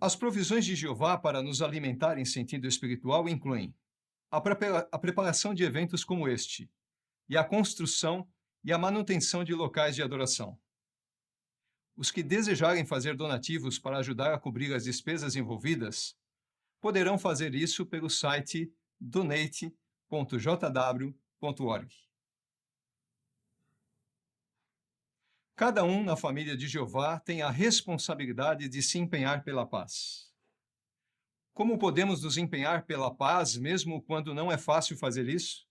As provisões de Jeová para nos alimentar em sentido espiritual incluem a preparação de eventos como este, e a construção e a manutenção de locais de adoração. Os que desejarem fazer donativos para ajudar a cobrir as despesas envolvidas poderão fazer isso pelo site donate.jw.org. Cada um na família de Jeová tem a responsabilidade de se empenhar pela paz. Como podemos nos empenhar pela paz mesmo quando não é fácil fazer isso?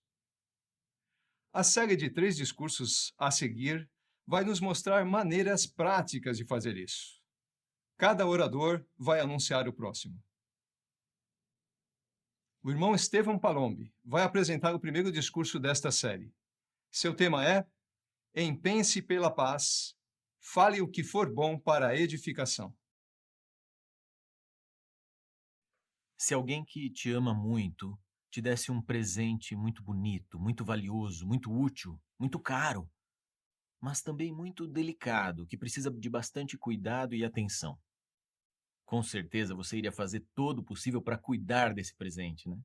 A série de 3 discursos a seguir vai nos mostrar maneiras práticas de fazer isso. Cada orador vai anunciar o próximo. O irmão Estevão Palombi vai apresentar o primeiro discurso desta série. Seu tema é Empenhe-se pela paz, fale o que for bom para a edificação. Se alguém que te ama muito te desse um presente muito bonito, muito valioso, muito útil, muito caro, mas também muito delicado, que precisa de bastante cuidado e atenção, com certeza você iria fazer todo o possível para cuidar desse presente, né?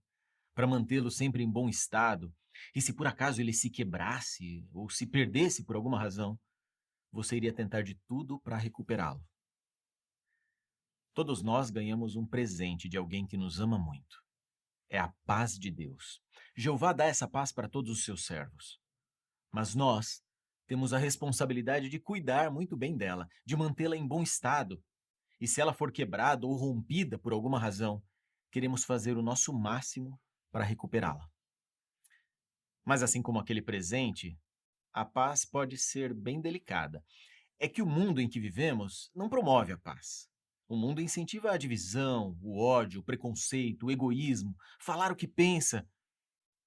Para mantê-lo sempre em bom estado. E se por acaso ele se quebrasse ou se perdesse por alguma razão, você iria tentar de tudo para recuperá-lo. Todos nós ganhamos um presente de alguém que nos ama muito. É a paz de Deus. Jeová dá essa paz para todos os seus servos. Mas nós temos a responsabilidade de cuidar muito bem dela, de mantê-la em bom estado. E se ela for quebrada ou rompida por alguma razão, queremos fazer o nosso máximo para recuperá-la. Mas assim como aquele presente, a paz pode ser bem delicada. É que o mundo em que vivemos não promove a paz. O mundo incentiva a divisão, o ódio, o preconceito, o egoísmo, falar o que pensa.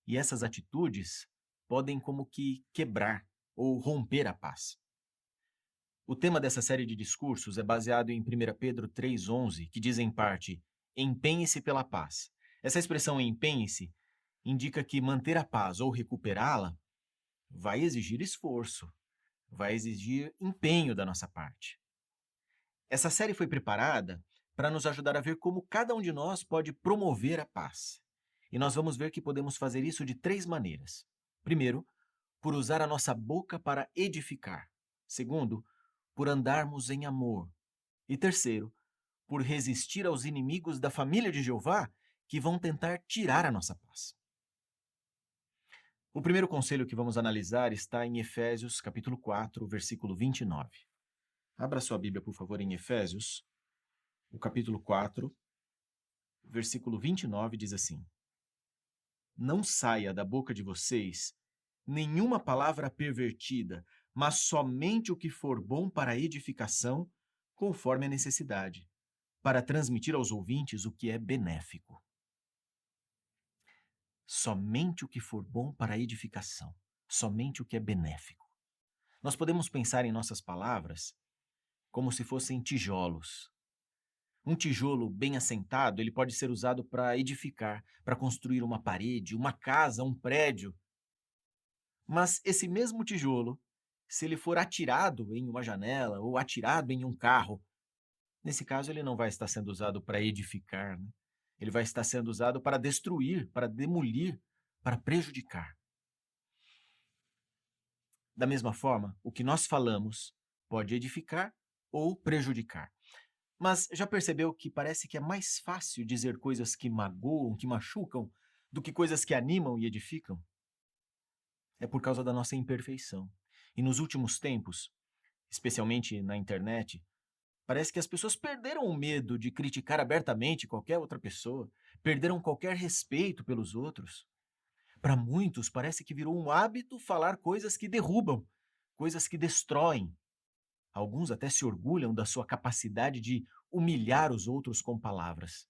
E essas atitudes podem como que quebrar ou romper a paz. O tema dessa série de discursos é baseado em 1 Pedro 3,11, que diz em parte, empenhe-se pela paz. Essa expressão empenhe-se indica que manter a paz ou recuperá-la vai exigir esforço, vai exigir empenho da nossa parte. Essa série foi preparada para nos ajudar a ver como cada um de nós pode promover a paz. E nós vamos ver que podemos fazer isso de 3 maneiras. Primeiro, por usar a nossa boca para edificar. Segundo, por andarmos em amor. E terceiro, por resistir aos inimigos da família de Jeová que vão tentar tirar a nossa paz. O primeiro conselho que vamos analisar está em Efésios, capítulo 4, versículo 29. Abra sua Bíblia, por favor, em Efésios, o capítulo 4, versículo 29 diz assim: Não saia da boca de vocês nenhuma palavra pervertida, mas somente o que for bom para a edificação, conforme a necessidade, para transmitir aos ouvintes o que é benéfico. Somente o que for bom para a edificação, somente o que é benéfico. Nós podemos pensar em nossas palavras como se fossem tijolos. Um tijolo bem assentado, ele pode ser usado para edificar, para construir uma parede, uma casa, um prédio. Mas esse mesmo tijolo, se ele for atirado em uma janela ou atirado em um carro, nesse caso ele não vai estar sendo usado para edificar, né? Ele vai estar sendo usado para destruir, para demolir, para prejudicar. Da mesma forma, o que nós falamos pode edificar ou prejudicar. Mas já percebeu que parece que é mais fácil dizer coisas que magoam, que machucam, do que coisas que animam e edificam? É por causa da nossa imperfeição. E nos últimos tempos, especialmente na internet, parece que as pessoas perderam o medo de criticar abertamente qualquer outra pessoa, perderam qualquer respeito pelos outros. Para muitos, parece que virou um hábito falar coisas que derrubam, coisas que destroem. Alguns até se orgulham da sua capacidade de humilhar os outros com palavras.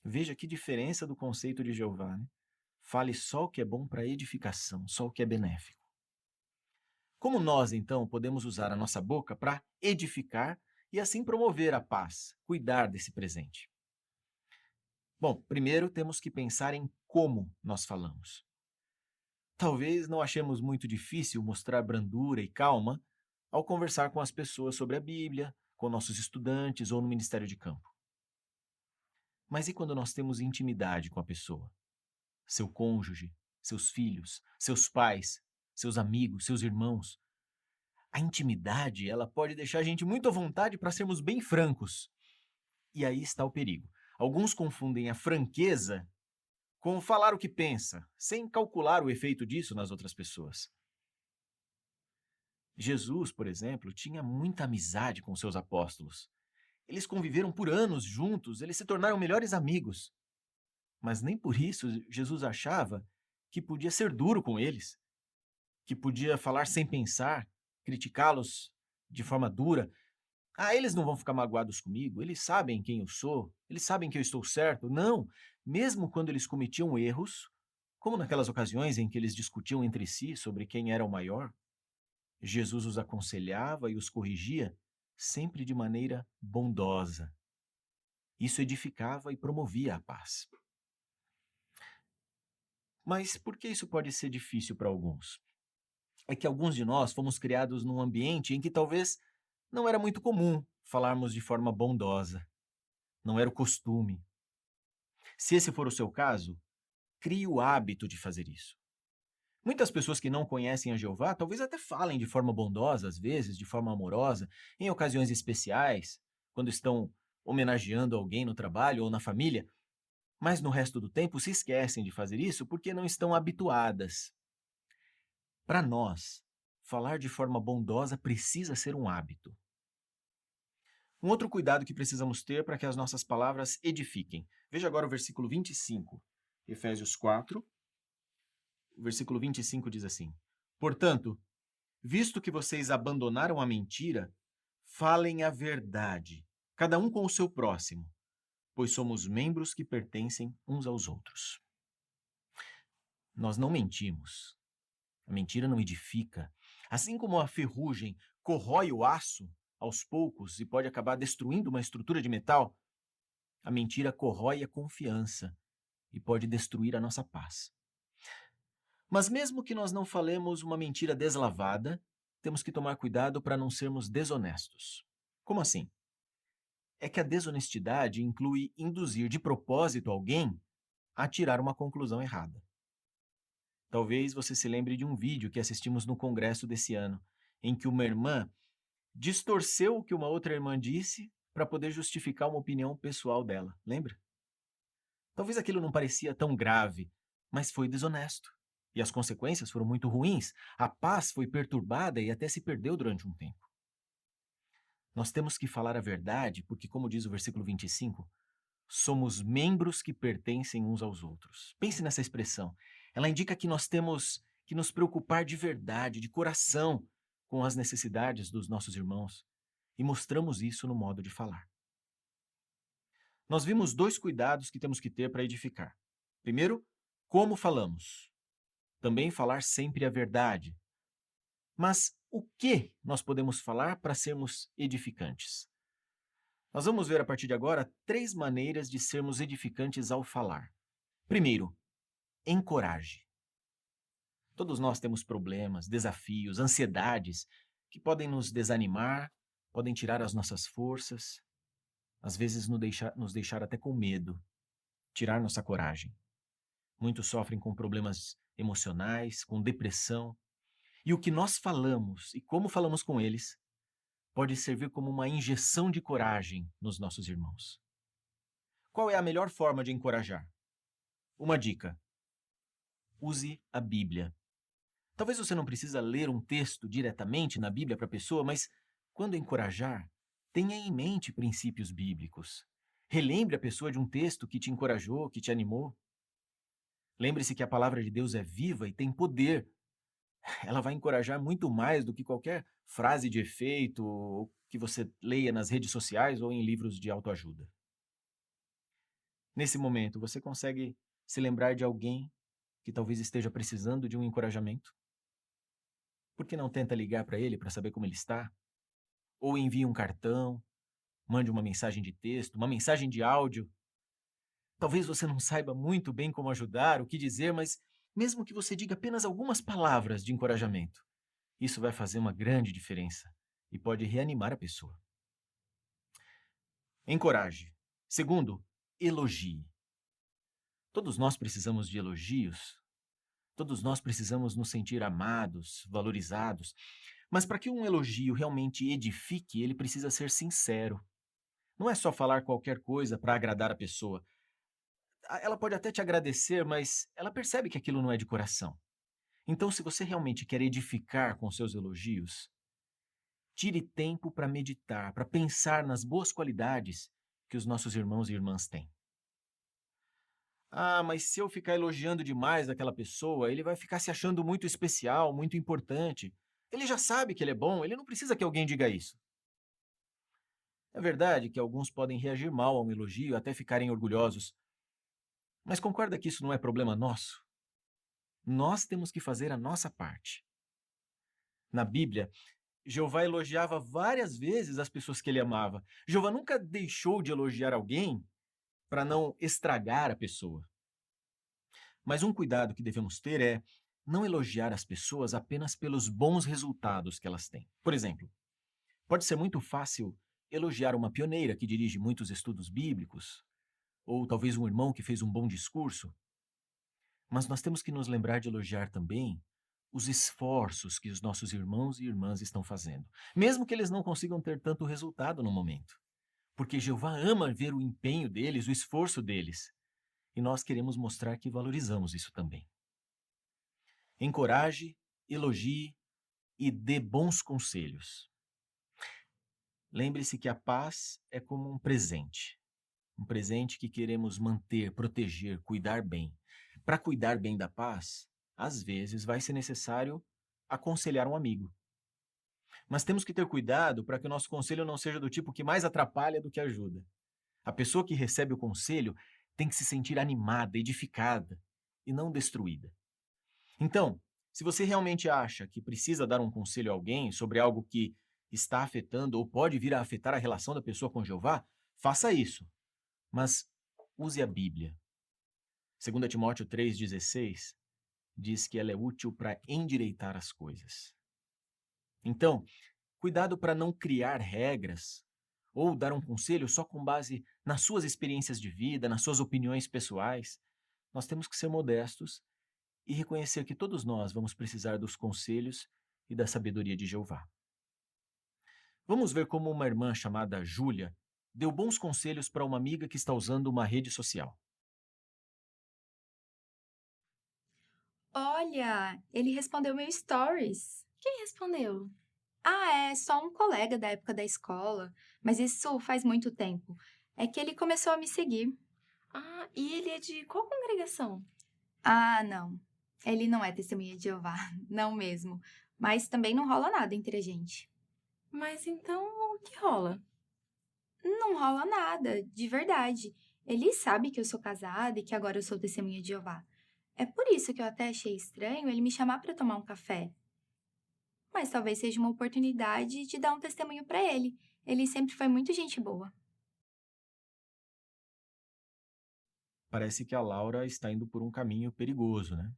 Veja que diferença do conceito de Jeová, né? Fale só o que é bom para edificação, só o que é benéfico. Como nós, então, podemos usar a nossa boca para edificar e assim promover a paz, cuidar desse presente? Bom, primeiro temos que pensar em como nós falamos. Talvez não achemos muito difícil mostrar brandura e calma ao conversar com as pessoas sobre a Bíblia, com nossos estudantes ou no ministério de campo. Mas e quando nós temos intimidade com a pessoa? Seu cônjuge, seus filhos, seus pais, seus amigos, seus irmãos. A intimidade, ela pode deixar a gente muito à vontade para sermos bem francos. E aí está o perigo. Alguns confundem a franqueza com falar o que pensa, sem calcular o efeito disso nas outras pessoas. Jesus, por exemplo, tinha muita amizade com seus apóstolos. Eles conviveram por anos juntos, eles se tornaram melhores amigos. Mas nem por isso Jesus achava que podia ser duro com eles, que podia falar sem pensar, criticá-los de forma dura. Ah, eles não vão ficar magoados comigo, eles sabem quem eu sou, eles sabem que eu estou certo. Não, mesmo quando eles cometiam erros, como naquelas ocasiões em que eles discutiam entre si sobre quem era o maior, Jesus os aconselhava e os corrigia sempre de maneira bondosa. Isso edificava e promovia a paz. Mas por que isso pode ser difícil para alguns? É que alguns de nós fomos criados num ambiente em que talvez não era muito comum falarmos de forma bondosa. Não era o costume. Se esse for o seu caso, crie o hábito de fazer isso. Muitas pessoas que não conhecem a Jeová talvez até falem de forma bondosa, às vezes, de forma amorosa, em ocasiões especiais, quando estão homenageando alguém no trabalho ou na família, mas no resto do tempo se esquecem de fazer isso porque não estão habituadas. Para nós, falar de forma bondosa precisa ser um hábito. Um outro cuidado que precisamos ter para que as nossas palavras edifiquem. Veja agora o versículo 25, Efésios 4. O versículo 25 diz assim: Portanto, visto que vocês abandonaram a mentira, falem a verdade, cada um com o seu próximo, pois somos membros que pertencem uns aos outros. Nós não mentimos. A mentira não edifica. Assim como a ferrugem corrói o aço aos poucos e pode acabar destruindo uma estrutura de metal, a mentira corrói a confiança e pode destruir a nossa paz. Mas mesmo que nós não falemos uma mentira deslavada, temos que tomar cuidado para não sermos desonestos. Como assim? É que a desonestidade inclui induzir de propósito alguém a tirar uma conclusão errada. Talvez você se lembre de um vídeo que assistimos no congresso desse ano, em que uma irmã distorceu o que uma outra irmã disse para poder justificar uma opinião pessoal dela. Lembra? Talvez aquilo não parecia tão grave, mas foi desonesto. E as consequências foram muito ruins. A paz foi perturbada e até se perdeu durante um tempo. Nós temos que falar a verdade porque, como diz o versículo 25, somos membros que pertencem uns aos outros. Pense nessa expressão. Ela indica que nós temos que nos preocupar de verdade, de coração, com as necessidades dos nossos irmãos. E mostramos isso no modo de falar. Nós vimos 2 cuidados que temos que ter para edificar. Primeiro, como falamos. Também falar sempre a verdade. Mas o que nós podemos falar para sermos edificantes? Nós vamos ver a partir de agora 3 maneiras de sermos edificantes ao falar. Primeiro, encoraje. Todos nós temos problemas, desafios, ansiedades que podem nos desanimar, podem tirar as nossas forças, às vezes nos deixar até com medo, tirar nossa coragem. Muitos sofrem com problemas emocionais, com depressão. E o que nós falamos e como falamos com eles pode servir como uma injeção de coragem nos nossos irmãos. Qual é a melhor forma de encorajar? Uma dica: use a Bíblia. Talvez você não precisa ler um texto diretamente na Bíblia para a pessoa, mas quando encorajar, tenha em mente princípios bíblicos. Relembre a pessoa de um texto que te encorajou, que te animou. Lembre-se que a palavra de Deus é viva e tem poder. Ela vai encorajar muito mais do que qualquer frase de efeito que você leia nas redes sociais ou em livros de autoajuda. Nesse momento, você consegue se lembrar de alguém que talvez esteja precisando de um encorajamento? Por que não tenta ligar para ele para saber como ele está? Ou envie um cartão, mande uma mensagem de texto, uma mensagem de áudio. Talvez você não saiba muito bem como ajudar, o que dizer, mas mesmo que você diga apenas algumas palavras de encorajamento, isso vai fazer uma grande diferença e pode reanimar a pessoa. Encoraje. Segundo, elogie. Todos nós precisamos de elogios. Todos nós precisamos nos sentir amados, valorizados. Mas para que um elogio realmente edifique, ele precisa ser sincero. Não é só falar qualquer coisa para agradar a pessoa. Ela pode até te agradecer, mas ela percebe que aquilo não é de coração. Então, se você realmente quer edificar com seus elogios, tire tempo para meditar, para pensar nas boas qualidades que os nossos irmãos e irmãs têm. Ah, mas se eu ficar elogiando demais aquela pessoa, ele vai ficar se achando muito especial, muito importante. Ele já sabe que ele é bom, ele não precisa que alguém diga isso. É verdade que alguns podem reagir mal a um elogio, até ficarem orgulhosos. Mas concorda que isso não é problema nosso? Nós temos que fazer a nossa parte. Na Bíblia, Jeová elogiava várias vezes as pessoas que ele amava. Jeová nunca deixou de elogiar alguém para não estragar a pessoa. Mas um cuidado que devemos ter é não elogiar as pessoas apenas pelos bons resultados que elas têm. Por exemplo, pode ser muito fácil elogiar uma pioneira que dirige muitos estudos bíblicos, ou talvez um irmão que fez um bom discurso. Mas nós temos que nos lembrar de elogiar também os esforços que os nossos irmãos e irmãs estão fazendo, mesmo que eles não consigam ter tanto resultado no momento. Porque Jeová ama ver o empenho deles, o esforço deles. E nós queremos mostrar que valorizamos isso também. Encoraje, elogie e dê bons conselhos. Lembre-se que a paz é como um presente que queremos manter, proteger, cuidar bem. Para cuidar bem da paz, às vezes vai ser necessário aconselhar um amigo. Mas temos que ter cuidado para que o nosso conselho não seja do tipo que mais atrapalha do que ajuda. A pessoa que recebe o conselho tem que se sentir animada, edificada e não destruída. Então, se você realmente acha que precisa dar um conselho a alguém sobre algo que está afetando ou pode vir a afetar a relação da pessoa com Jeová, faça isso. Mas use a Bíblia. 2 Timóteo 3,16 diz que ela é útil para endireitar as coisas. Então, cuidado para não criar regras ou dar um conselho só com base nas suas experiências de vida, nas suas opiniões pessoais. Nós temos que ser modestos e reconhecer que todos nós vamos precisar dos conselhos e da sabedoria de Jeová. Vamos ver como uma irmã chamada Júlia deu bons conselhos para uma amiga que está usando uma rede social. Olha, ele respondeu meu stories. Quem respondeu? Ah, é só um colega da época da escola, mas isso faz muito tempo. É que ele começou a me seguir. Ah, e ele é de qual congregação? Ah, não. Ele não é testemunha de Jeová, não mesmo. Mas também não rola nada entre a gente. Mas então, o que rola? Não rola nada, de verdade. Ele sabe que eu sou casada e que agora eu sou testemunha de Jeová. É por isso que eu até achei estranho ele me chamar para tomar um café. Mas talvez seja uma oportunidade de dar um testemunho para ele. Ele sempre foi muito gente boa. Parece que a Laura está indo por um caminho perigoso, né?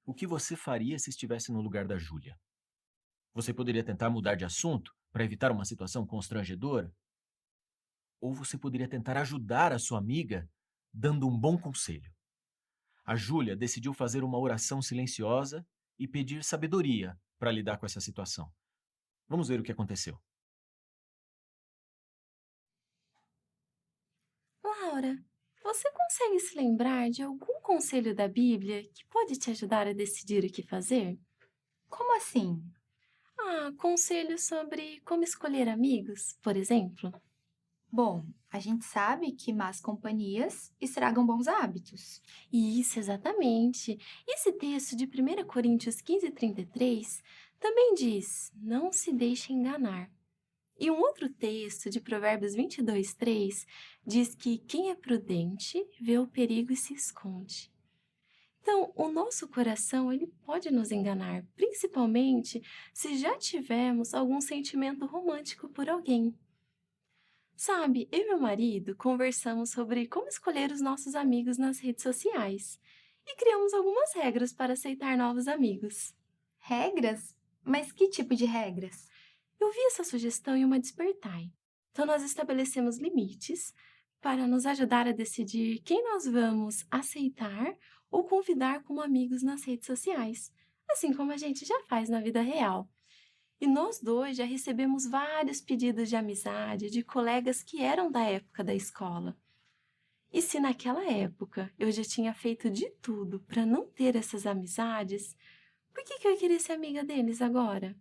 O que você faria se estivesse no lugar da Júlia? Você poderia tentar mudar de assunto para evitar uma situação constrangedora? Ou você poderia tentar ajudar a sua amiga dando um bom conselho? A Júlia decidiu fazer uma oração silenciosa e pedir sabedoria para lidar com essa situação. Vamos ver o que aconteceu. Laura, você consegue se lembrar de algum conselho da Bíblia que pode te ajudar a decidir o que fazer? Como assim? Ah, conselhos sobre como escolher amigos, por exemplo? Bom, a gente sabe que más companhias estragam bons hábitos. Isso, exatamente. Esse texto de 1 Coríntios 15:33 também diz: não se deixe enganar. E um outro texto de Provérbios 22:3 diz que quem é prudente vê o perigo e se esconde. Então, o nosso coração ele pode nos enganar, principalmente se já tivermos algum sentimento romântico por alguém. Sabe, eu e meu marido conversamos sobre como escolher os nossos amigos nas redes sociais e criamos algumas regras para aceitar novos amigos. Regras? Mas que tipo de regras? Eu vi essa sugestão em uma Despertai. Então, nós estabelecemos limites para nos ajudar a decidir quem nós vamos aceitar ou convidar como amigos nas redes sociais, assim como a gente já faz na vida real. E nós dois já recebemos vários pedidos de amizade de colegas que eram da época da escola. E se naquela época eu já tinha feito de tudo para não ter essas amizades, por que eu ia querer ser amiga deles agora?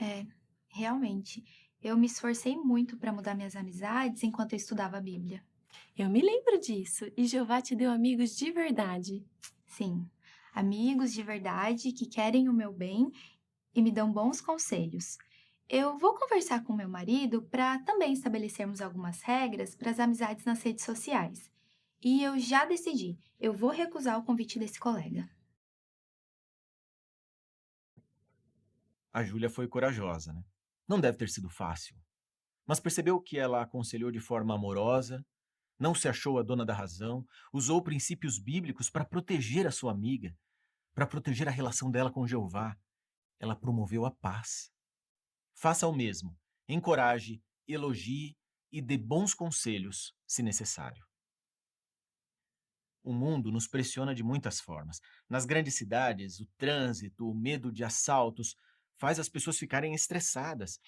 É, realmente. Eu me esforcei muito para mudar minhas amizades enquanto eu estudava a Bíblia. Eu me lembro disso, e Jeová te deu amigos de verdade. Sim, amigos de verdade que querem o meu bem e me dão bons conselhos. Eu vou conversar com meu marido para também estabelecermos algumas regras para as amizades nas redes sociais. E eu já decidi, eu vou recusar o convite desse colega. A Júlia foi corajosa, né? Não deve ter sido fácil, mas percebeu que ela aconselhou de forma amorosa, não se achou a dona da razão, usou princípios bíblicos para proteger a sua amiga, para proteger a relação dela com Jeová. Ela promoveu a paz. Faça o mesmo. Encoraje, elogie e dê bons conselhos, se necessário. O mundo nos pressiona de muitas formas. Nas grandes cidades, o trânsito, o medo de assaltos faz as pessoas ficarem estressadas.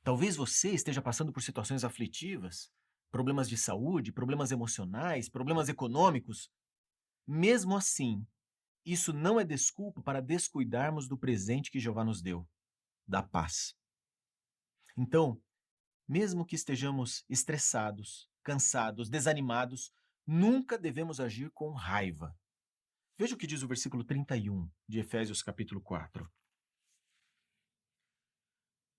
Talvez você esteja passando por situações aflitivas, problemas de saúde, problemas emocionais, problemas econômicos. Mesmo assim, isso não é desculpa para descuidarmos do presente que Jeová nos deu, da paz. Então, mesmo que estejamos estressados, cansados, desanimados, nunca devemos agir com raiva. Veja o que diz o versículo 31 de Efésios capítulo 4.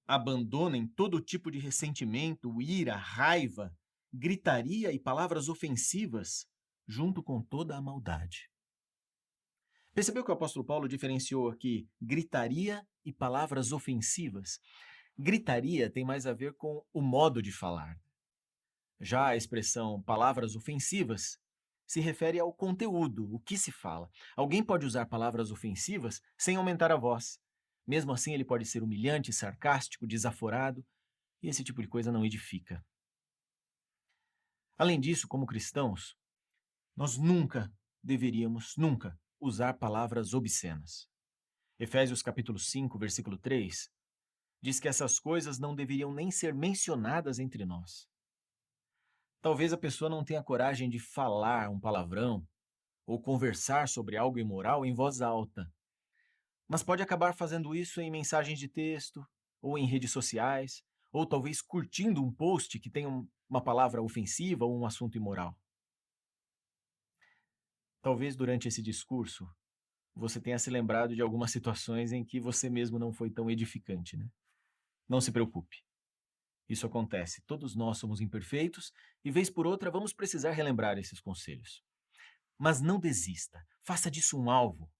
Abandonem todo tipo de ressentimento, ira, raiva, gritaria e palavras ofensivas, junto com toda a maldade. Percebeu que o apóstolo Paulo diferenciou aqui gritaria e palavras ofensivas? Gritaria tem mais a ver com o modo de falar. Já a expressão palavras ofensivas se refere ao conteúdo, o que se fala. Alguém pode usar palavras ofensivas sem aumentar a voz. Mesmo assim, ele pode ser humilhante, sarcástico, desaforado, e esse tipo de coisa não edifica. Além disso, como cristãos, nós nunca deveríamos, nunca, usar palavras obscenas. Efésios capítulo 5, versículo 3, diz que essas coisas não deveriam nem ser mencionadas entre nós. Talvez a pessoa não tenha coragem de falar um palavrão ou conversar sobre algo imoral em voz alta, mas pode acabar fazendo isso em mensagens de texto, ou em redes sociais, ou talvez curtindo um post que tem uma palavra ofensiva ou um assunto imoral. Talvez durante esse discurso você tenha se lembrado de algumas situações em que você mesmo não foi tão edificante, né? Não se preocupe. Isso acontece. Todos nós somos imperfeitos e, vez por outra, vamos precisar relembrar esses conselhos. Mas não desista. Faça disso um alvo.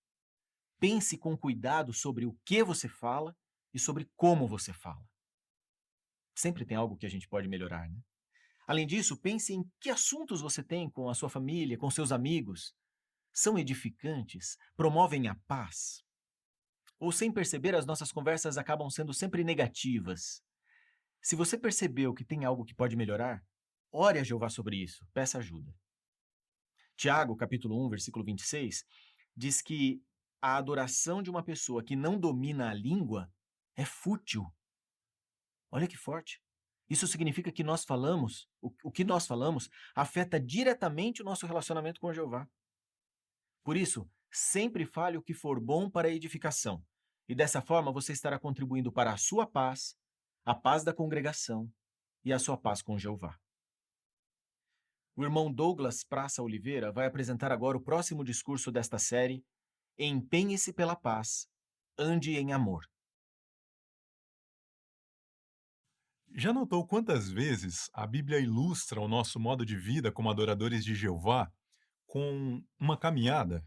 Pense com cuidado sobre o que você fala e sobre como você fala. Sempre tem algo que a gente pode melhorar, né? Além disso, pense em que assuntos você tem com a sua família, com seus amigos. São edificantes? Promovem a paz? Ou, sem perceber, as nossas conversas acabam sendo sempre negativas? Se você percebeu que tem algo que pode melhorar, ore a Jeová sobre isso, peça ajuda. Tiago, capítulo 1, versículo 26, diz que a adoração de uma pessoa que não domina a língua é fútil. Olha que forte. Isso significa que nós falamos, o que nós falamos afeta diretamente o nosso relacionamento com Jeová. Por isso, sempre fale o que for bom para a edificação, e dessa forma você estará contribuindo para a sua paz, a paz da congregação e a sua paz com Jeová. O irmão Douglas Praça Oliveira vai apresentar agora o próximo discurso desta série, Empenhe-se pela paz, ande em amor. Já notou quantas vezes a Bíblia ilustra o nosso modo de vida como adoradores de Jeová com uma caminhada,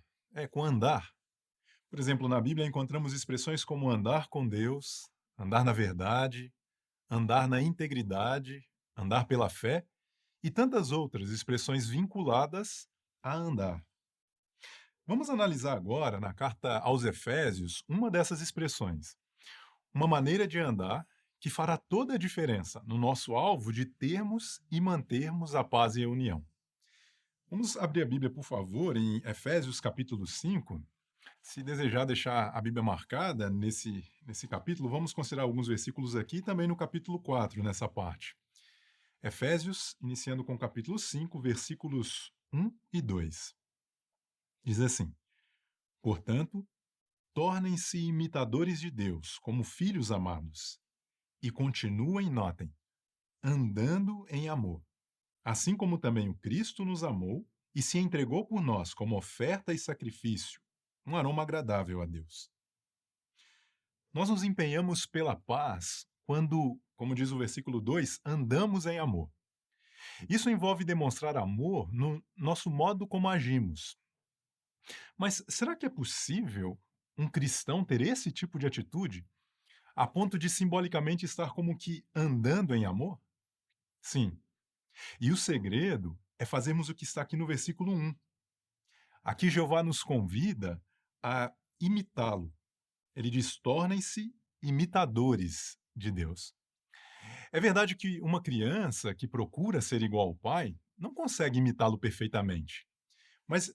com andar? Por exemplo, na Bíblia encontramos expressões como andar com Deus, andar na verdade, andar na integridade, andar pela fé e tantas outras expressões vinculadas a andar. Vamos analisar agora, na carta aos Efésios, uma dessas expressões. Uma maneira de andar que fará toda a diferença no nosso alvo de termos e mantermos a paz e a união. Vamos abrir a Bíblia, por favor, em Efésios capítulo 5. Se desejar deixar a Bíblia marcada nesse capítulo, vamos considerar alguns versículos aqui e também no capítulo 4, nessa parte. Efésios, iniciando com o capítulo 5, versículos 1 e 2. Diz assim: Portanto, tornem-se imitadores de Deus, como filhos amados, e continuem, notem, andando em amor, assim como também o Cristo nos amou e se entregou por nós como oferta e sacrifício, um aroma agradável a Deus. Nós nos empenhamos pela paz quando, como diz o versículo 2, andamos em amor. Isso envolve demonstrar amor no nosso modo como agimos. Mas será que é possível um cristão ter esse tipo de atitude, a ponto de simbolicamente estar como que andando em amor? Sim. E o segredo é fazermos o que está aqui no versículo 1. Aqui Jeová nos convida a imitá-lo. Ele diz: tornem-se imitadores de Deus. É verdade que uma criança que procura ser igual ao pai não consegue imitá-lo perfeitamente. Mas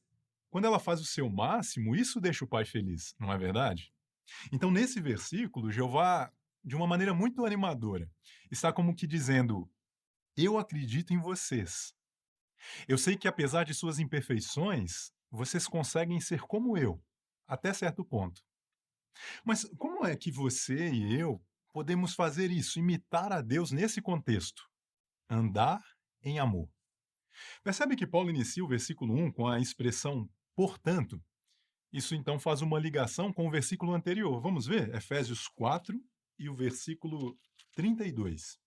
quando ela faz o seu máximo, isso deixa o pai feliz, não é verdade? Então, nesse versículo, Jeová, de uma maneira muito animadora, está como que dizendo: eu acredito em vocês. Eu sei que, apesar de suas imperfeições, vocês conseguem ser como eu, até certo ponto. Mas como é que você e eu podemos fazer isso, imitar a Deus nesse contexto? Andar em amor. Percebe que Paulo inicia o versículo 1 com a expressão portanto? Isso então faz uma ligação com o versículo anterior. Vamos ver? Efésios 4 e o versículo 32.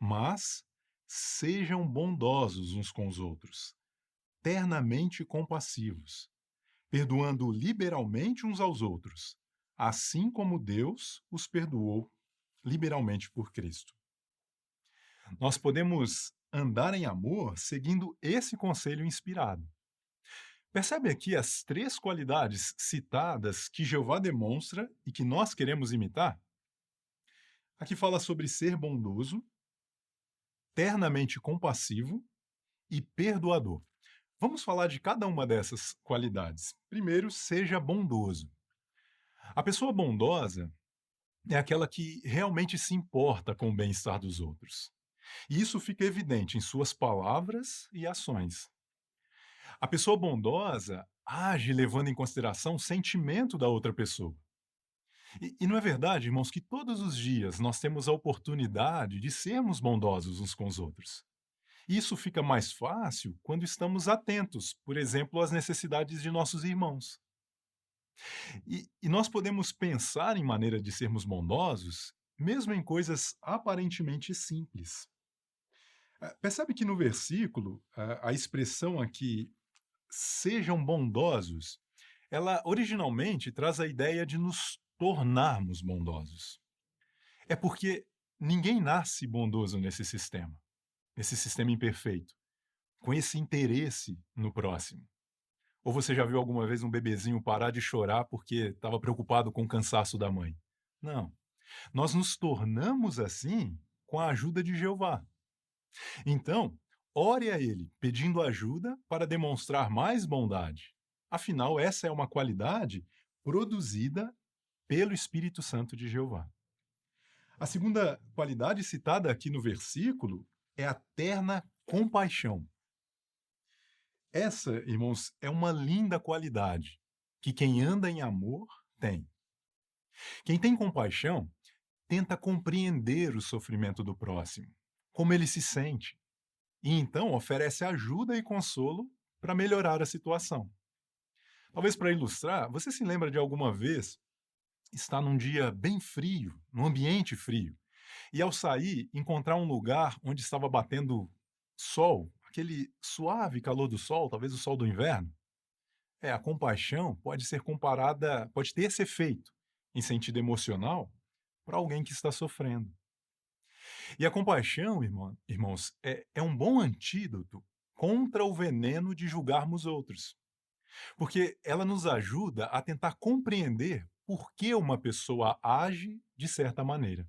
Mas sejam bondosos uns com os outros, ternamente compassivos, perdoando liberalmente uns aos outros, assim como Deus os perdoou liberalmente por Cristo. Nós podemos andar em amor seguindo esse conselho inspirado. Percebe aqui as 3 qualidades citadas que Jeová demonstra e que nós queremos imitar? Aqui fala sobre ser bondoso, ternamente compassivo e perdoador. Vamos falar de cada uma dessas qualidades. Primeiro, seja bondoso. A pessoa bondosa é aquela que realmente se importa com o bem-estar dos outros. E isso fica evidente em suas palavras e ações. A pessoa bondosa age levando em consideração o sentimento da outra pessoa. E não é verdade, irmãos, que todos os dias nós temos a oportunidade de sermos bondosos uns com os outros. Isso fica mais fácil quando estamos atentos, por exemplo, às necessidades de nossos irmãos. E nós podemos pensar em maneira de sermos bondosos, mesmo em coisas aparentemente simples. Percebe que no versículo, a expressão aqui, sejam bondosos, ela originalmente traz a ideia de nos tornarmos bondosos. É porque ninguém nasce bondoso nesse sistema imperfeito, com esse interesse no próximo. Ou você já viu alguma vez um bebezinho parar de chorar porque estava preocupado com o cansaço da mãe? Não. Nós nos tornamos assim com a ajuda de Jeová. Então, ore a Ele, pedindo ajuda para demonstrar mais bondade. Afinal, essa é uma qualidade produzida pelo Espírito Santo de Jeová. A segunda qualidade citada aqui no versículo é a terna compaixão. Essa, irmãos, é uma linda qualidade que quem anda em amor tem. Quem tem compaixão tenta compreender o sofrimento do próximo, como ele se sente, e então oferece ajuda e consolo para melhorar a situação. Talvez para ilustrar, você se lembra de alguma vez estar num dia bem frio, num ambiente frio, e ao sair encontrar um lugar onde estava batendo sol, aquele suave calor do sol, talvez o sol do inverno? A compaixão pode ser comparada, pode ter esse efeito em sentido emocional para alguém que está sofrendo. E a compaixão, irmãos, é um bom antídoto contra o veneno de julgarmos outros. Porque ela nos ajuda a tentar compreender por que uma pessoa age de certa maneira.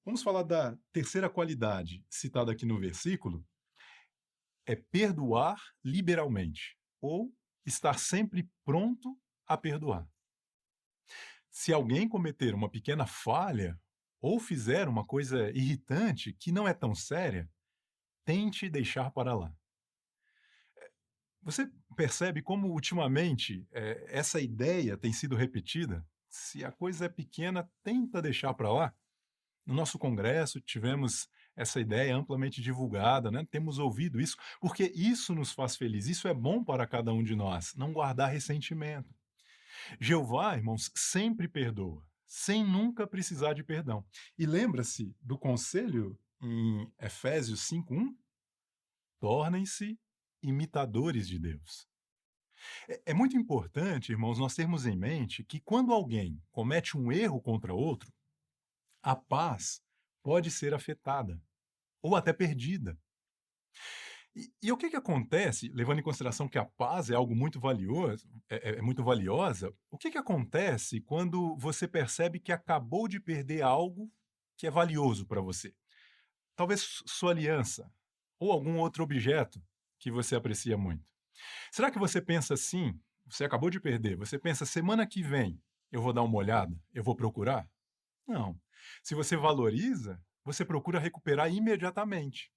Vamos falar da terceira qualidade citada aqui no versículo. é perdoar liberalmente ou estar sempre pronto a perdoar. Se alguém cometer uma pequena falha ou fizer uma coisa irritante que não é tão séria, tente deixar para lá. Você percebe como ultimamente essa ideia tem sido repetida? Se a coisa é pequena, tenta deixar para lá. No nosso congresso tivemos essa ideia amplamente divulgada, né? Temos ouvido isso, porque isso nos faz feliz, isso é bom para cada um de nós, não guardar ressentimento. Jeová, irmãos, sempre perdoa, sem nunca precisar de perdão. E lembra-se do conselho em Efésios 5:1? Tornem-se imitadores de Deus. É muito importante, irmãos, nós termos em mente que quando alguém comete um erro contra outro, a paz pode ser afetada ou até perdida. E o que acontece, levando em consideração que a paz é algo muito valioso, é muito valiosa, o que acontece quando você percebe que acabou de perder algo que é valioso para você? Talvez sua aliança ou algum outro objeto que você aprecia muito. Será que você pensa assim? Você acabou de perder, você pensa, semana que vem eu vou dar uma olhada, eu vou procurar? Não. Se você valoriza, você procura recuperar imediatamente.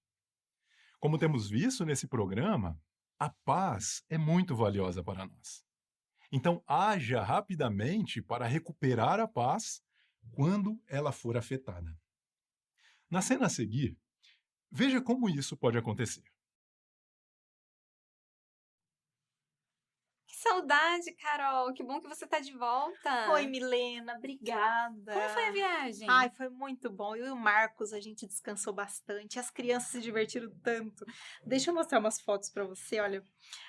Como temos visto nesse programa, a paz é muito valiosa para nós. Então, haja rapidamente para recuperar a paz quando ela for afetada. Na cena a seguir, veja como isso pode acontecer. Que saudade, Carol. Que bom que você tá de volta. Oi, Milena, obrigada. Como foi a viagem? Ai, foi muito bom. Eu e o Marcos, a gente descansou bastante. As crianças se divertiram tanto. Deixa eu mostrar umas fotos pra você, olha.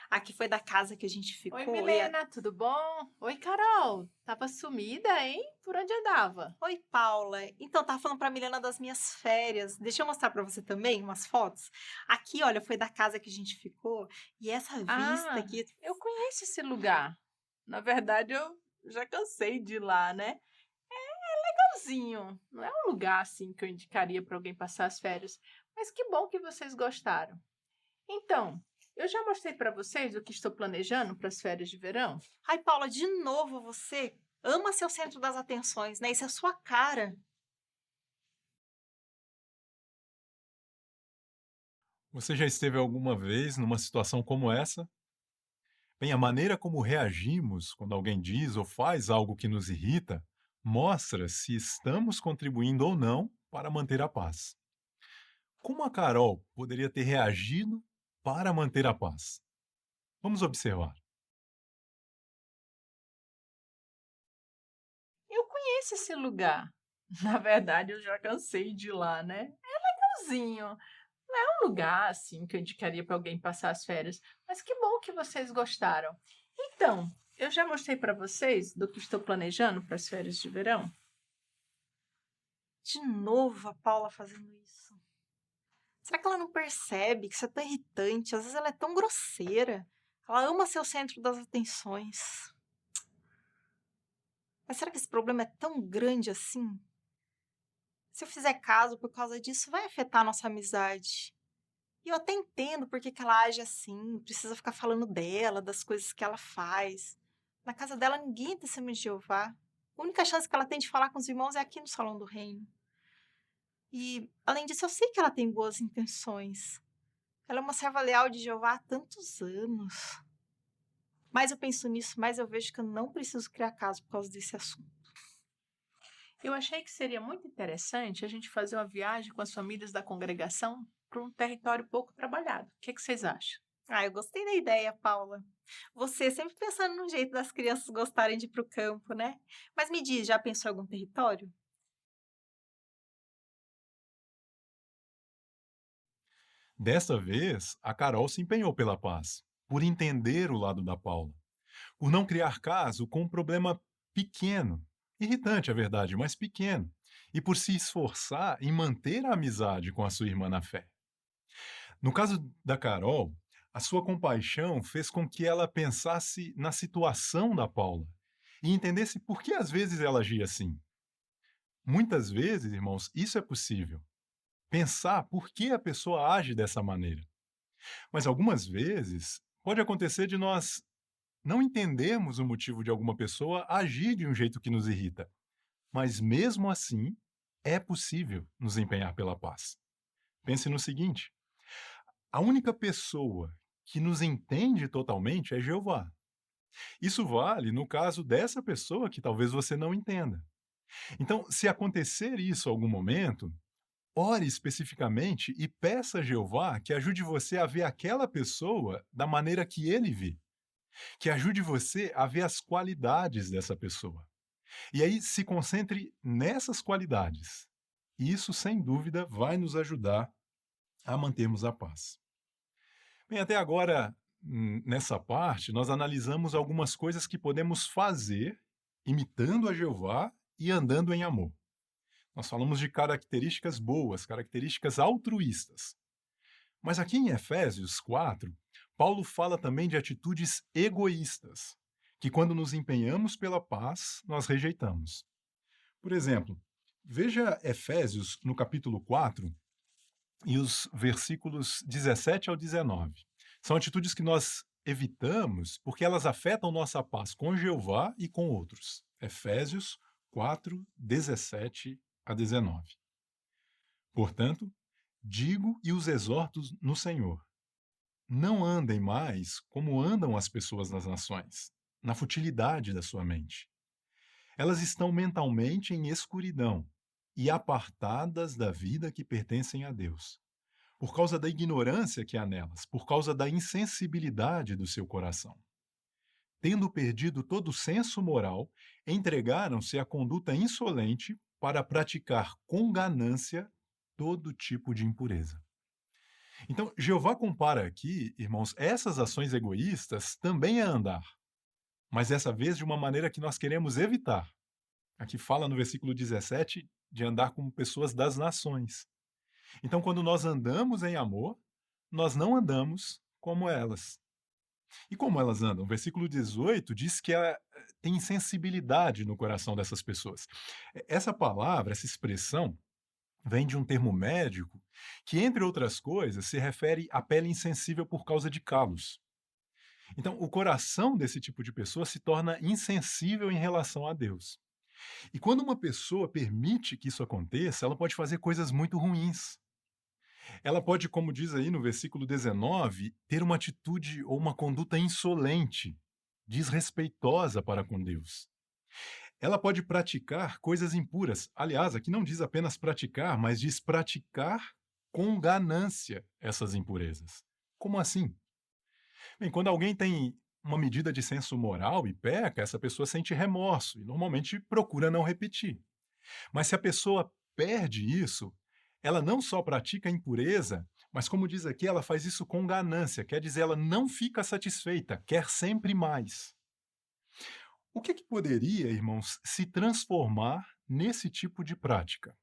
Aqui foi da casa que a gente ficou. Oi, Milena, tudo bom? Oi, Carol. Tava sumida, hein? Por onde andava? Oi, Paula. Então, tava falando pra Milena das minhas férias. Deixa eu mostrar pra você também umas fotos. Aqui, olha, foi da casa que a gente ficou. E essa vista aqui... Eu conheço esse lugar. Na verdade, eu já cansei de ir lá, né? É legalzinho. Não é um lugar assim que eu indicaria para alguém passar as férias. Mas que bom que vocês gostaram. Então, eu já mostrei para vocês o que estou planejando para as férias de verão. Ai, Paula, de novo você ama ser o centro das atenções, né? Isso é a sua cara. Você já esteve alguma vez numa situação como essa? Bem, a maneira como reagimos quando alguém diz ou faz algo que nos irrita mostra se estamos contribuindo ou não para manter a paz. Como a Carol poderia ter reagido para manter a paz? Vamos observar. Eu conheço esse lugar. Na verdade, eu já cansei de ir lá, né? É legalzinho. Não é um lugar assim que eu indicaria para alguém passar as férias. Mas que bom que vocês gostaram. Então, eu já mostrei para vocês do que estou planejando para as férias de verão. De novo a Paula fazendo isso. Será que ela não percebe que isso é tão irritante? Às vezes ela é tão grosseira. Ela ama ser o centro das atenções. Mas será que esse problema é tão grande assim? Se eu fizer caso por causa disso, vai afetar a nossa amizade. E eu até entendo por que ela age assim, precisa ficar falando dela, das coisas que ela faz. Na casa dela ninguém é testemunha de Jeová. A única chance que ela tem de falar com os irmãos é aqui no Salão do Reino. E, além disso, eu sei que ela tem boas intenções. Ela é uma serva leal de Jeová há tantos anos. Mais eu penso nisso, mais eu vejo que eu não preciso criar caso por causa desse assunto. Eu achei que seria muito interessante a gente fazer uma viagem com as famílias da congregação para um território pouco trabalhado. O que vocês acham? Ah, eu gostei da ideia, Paula. Você sempre pensando no jeito das crianças gostarem de ir para o campo, né? Mas me diz, já pensou em algum território? Desta vez, a Carol se empenhou pela paz, por entender o lado da Paula, por não criar caso com um problema pequeno, irritante, é verdade, mas pequeno, e por se esforçar em manter a amizade com a sua irmã na fé. No caso da Carol, a sua compaixão fez com que ela pensasse na situação da Paula e entendesse por que às vezes ela agia assim. Muitas vezes, irmãos, isso é possível. Pensar por que a pessoa age dessa maneira. Mas algumas vezes pode acontecer de nós não entendermos o motivo de alguma pessoa agir de um jeito que nos irrita. Mas mesmo assim, é possível nos empenhar pela paz. Pense no seguinte: a única pessoa que nos entende totalmente é Jeová. Isso vale no caso dessa pessoa que talvez você não entenda. Então, se acontecer isso em algum momento, ore especificamente e peça a Jeová que ajude você a ver aquela pessoa da maneira que ele vê, que ajude você a ver as qualidades dessa pessoa. E aí se concentre nessas qualidades. E isso, sem dúvida, vai nos ajudar a mantermos a paz. Bem, até agora, nessa parte, nós analisamos algumas coisas que podemos fazer imitando a Jeová e andando em amor. Nós falamos de características boas, características altruístas. Mas aqui em Efésios 4, Paulo fala também de atitudes egoístas, que quando nos empenhamos pela paz, nós rejeitamos. Por exemplo, veja Efésios no capítulo 4 e os versículos 17 ao 19. São atitudes que nós evitamos porque elas afetam nossa paz com Jeová e com outros. Efésios 4, 17 a 19. Portanto, digo e os exorto no Senhor: não andem mais como andam as pessoas das nações, na futilidade da sua mente. Elas estão mentalmente em escuridão e apartadas da vida que pertencem a Deus, por causa da ignorância que há nelas, por causa da insensibilidade do seu coração. Tendo perdido todo o senso moral, entregaram-se à conduta insolente para praticar com ganância todo tipo de impureza. Então, Jeová compara aqui, irmãos, essas ações egoístas também a andar, mas dessa vez de uma maneira que nós queremos evitar. Aqui fala no versículo 17 de andar como pessoas das nações. Então, quando nós andamos em amor, nós não andamos como elas. E como elas andam? O versículo 18 diz que tem insensibilidade no coração dessas pessoas. Essa palavra, essa expressão, vem de um termo médico que, entre outras coisas, se refere à pele insensível por causa de calos. Então, o coração desse tipo de pessoa se torna insensível em relação a Deus. E quando uma pessoa permite que isso aconteça, ela pode fazer coisas muito ruins. Ela pode, como diz aí no versículo 19, ter uma atitude ou uma conduta insolente, desrespeitosa para com Deus. Ela pode praticar coisas impuras. Aliás, aqui não diz apenas praticar, mas diz praticar com ganância essas impurezas. Como assim? Bem, quando alguém tem uma medida de senso moral e peca, essa pessoa sente remorso e normalmente procura não repetir. Mas se a pessoa perde isso, ela não só pratica a impureza, mas como diz aqui, ela faz isso com ganância, quer dizer, ela não fica satisfeita, quer sempre mais. O que poderia, irmãos, se transformar nesse tipo de prática?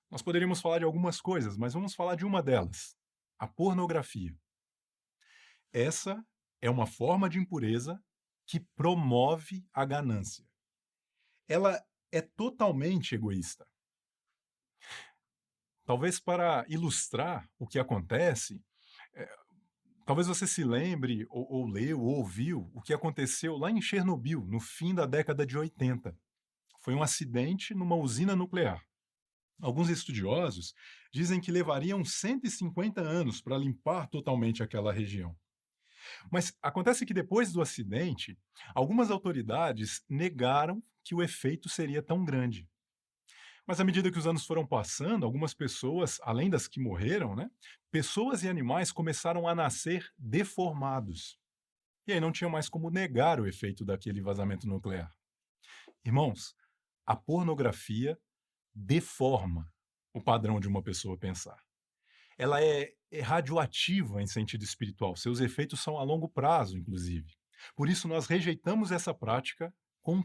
Nós poderíamos falar de algumas coisas, mas vamos falar de uma delas, a pornografia. Essa é uma forma de impureza que promove a ganância. Ela é totalmente egoísta. Talvez para ilustrar o que acontece, talvez você se lembre, ou leu, ou ouviu, o que aconteceu lá em Chernobyl, no fim da década de 80. Foi um acidente numa usina nuclear. Alguns estudiosos dizem que levariam 150 anos para limpar totalmente aquela região. Mas acontece que depois do acidente, algumas autoridades negaram que o efeito seria tão grande. Mas à medida que os anos foram passando, algumas pessoas, além das que morreram, pessoas e animais começaram a nascer deformados. E aí não tinha mais como negar o efeito daquele vazamento nuclear. Irmãos, a pornografia deforma o padrão de uma pessoa pensar. Ela é radioativa em sentido espiritual. Seus efeitos são a longo prazo, inclusive. Por isso nós rejeitamos essa prática com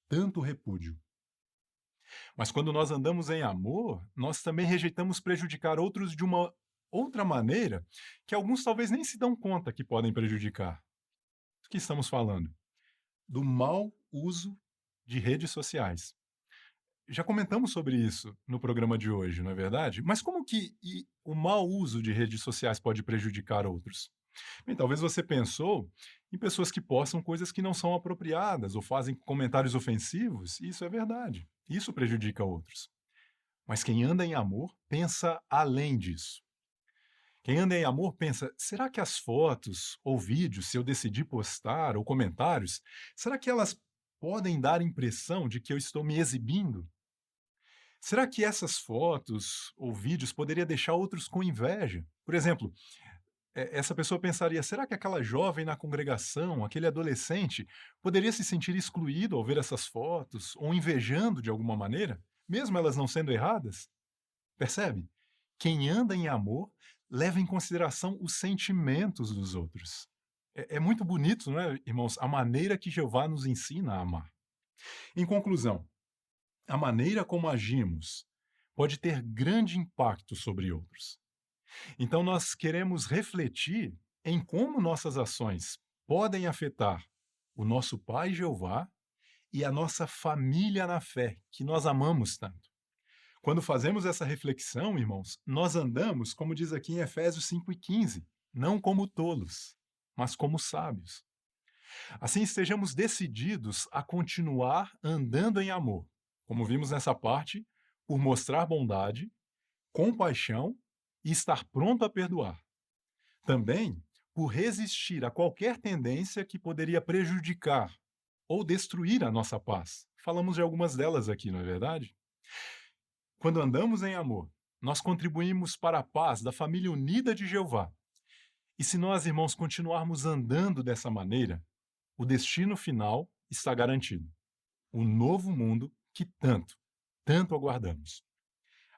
tanto repúdio. Mas quando nós andamos em amor, nós também rejeitamos prejudicar outros de uma outra maneira que alguns talvez nem se dão conta que podem prejudicar. Do que estamos falando? Do mau uso de redes sociais. já comentamos sobre isso no programa de hoje, não é verdade? Mas como que o mau uso de redes sociais pode prejudicar outros? Bem, talvez você pensou em pessoas que postam coisas que não são apropriadas ou fazem comentários ofensivos, e isso é verdade. Isso prejudica outros. Mas quem anda em amor pensa além disso. Quem anda em amor pensa: será que as fotos ou vídeos, se eu decidir postar, ou comentários, será que elas podem dar a impressão de que eu estou me exibindo? Será que essas fotos ou vídeos poderiam deixar outros com inveja? Por exemplo, essa pessoa pensaria: será que aquela jovem na congregação, aquele adolescente, poderia se sentir excluído ao ver essas fotos ou invejando de alguma maneira, mesmo elas não sendo erradas? Percebe? Quem anda em amor leva em consideração os sentimentos dos outros. É muito bonito, não é, irmãos, a maneira que Jeová nos ensina a amar. Em conclusão, a maneira como agimos pode ter grande impacto sobre outros. Então, nós queremos refletir em como nossas ações podem afetar o nosso Pai Jeová e a nossa família na fé, que nós amamos tanto. Quando fazemos essa reflexão, irmãos, nós andamos, como diz aqui em Efésios 5:15, não como tolos, mas como sábios. Assim, estejamos decididos a continuar andando em amor, como vimos nessa parte, por mostrar bondade, compaixão e estar pronto a perdoar. Também por resistir a qualquer tendência que poderia prejudicar ou destruir a nossa paz. Falamos de algumas delas aqui, não é verdade? Quando andamos em amor, nós contribuímos para a paz da família unida de Jeová. E se nós, irmãos, continuarmos andando dessa maneira, o destino final está garantido. O novo mundo que tanto aguardamos.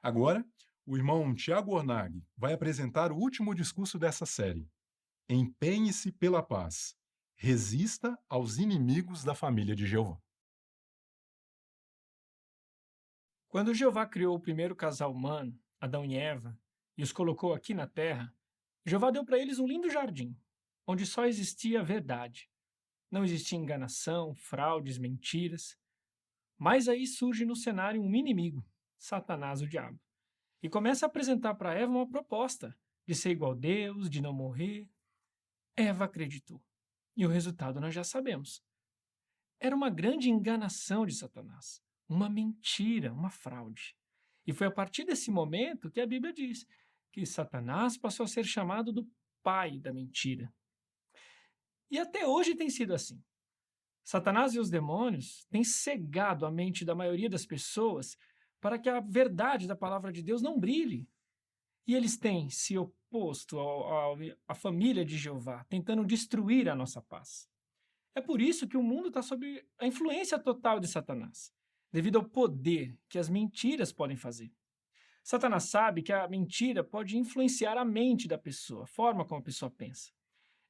Agora, o irmão Tiago Ornag vai apresentar o último discurso dessa série. Empenhe-se pela paz. Resista aos inimigos da família de Jeová. Quando Jeová criou o primeiro casal humano, Adão e Eva, e os colocou aqui na terra, Jeová deu para eles um lindo jardim, onde só existia a verdade. Não existia enganação, fraudes, mentiras. Mas aí surge no cenário um inimigo, Satanás, o diabo, e começa a apresentar para Eva uma proposta de ser igual a Deus, de não morrer. Eva acreditou. E o resultado nós já sabemos. Era uma grande enganação de Satanás, uma mentira, uma fraude. E foi a partir desse momento que a Bíblia diz que Satanás passou a ser chamado do pai da mentira. E até hoje tem sido assim. Satanás e os demônios têm cegado a mente da maioria das pessoas para que a verdade da palavra de Deus não brilhe. E eles têm se oposto à família de Jeová, tentando destruir a nossa paz. É por isso que o mundo está sob a influência total de Satanás, devido ao poder que as mentiras podem fazer. Satanás sabe que a mentira pode influenciar a mente da pessoa, a forma como a pessoa pensa.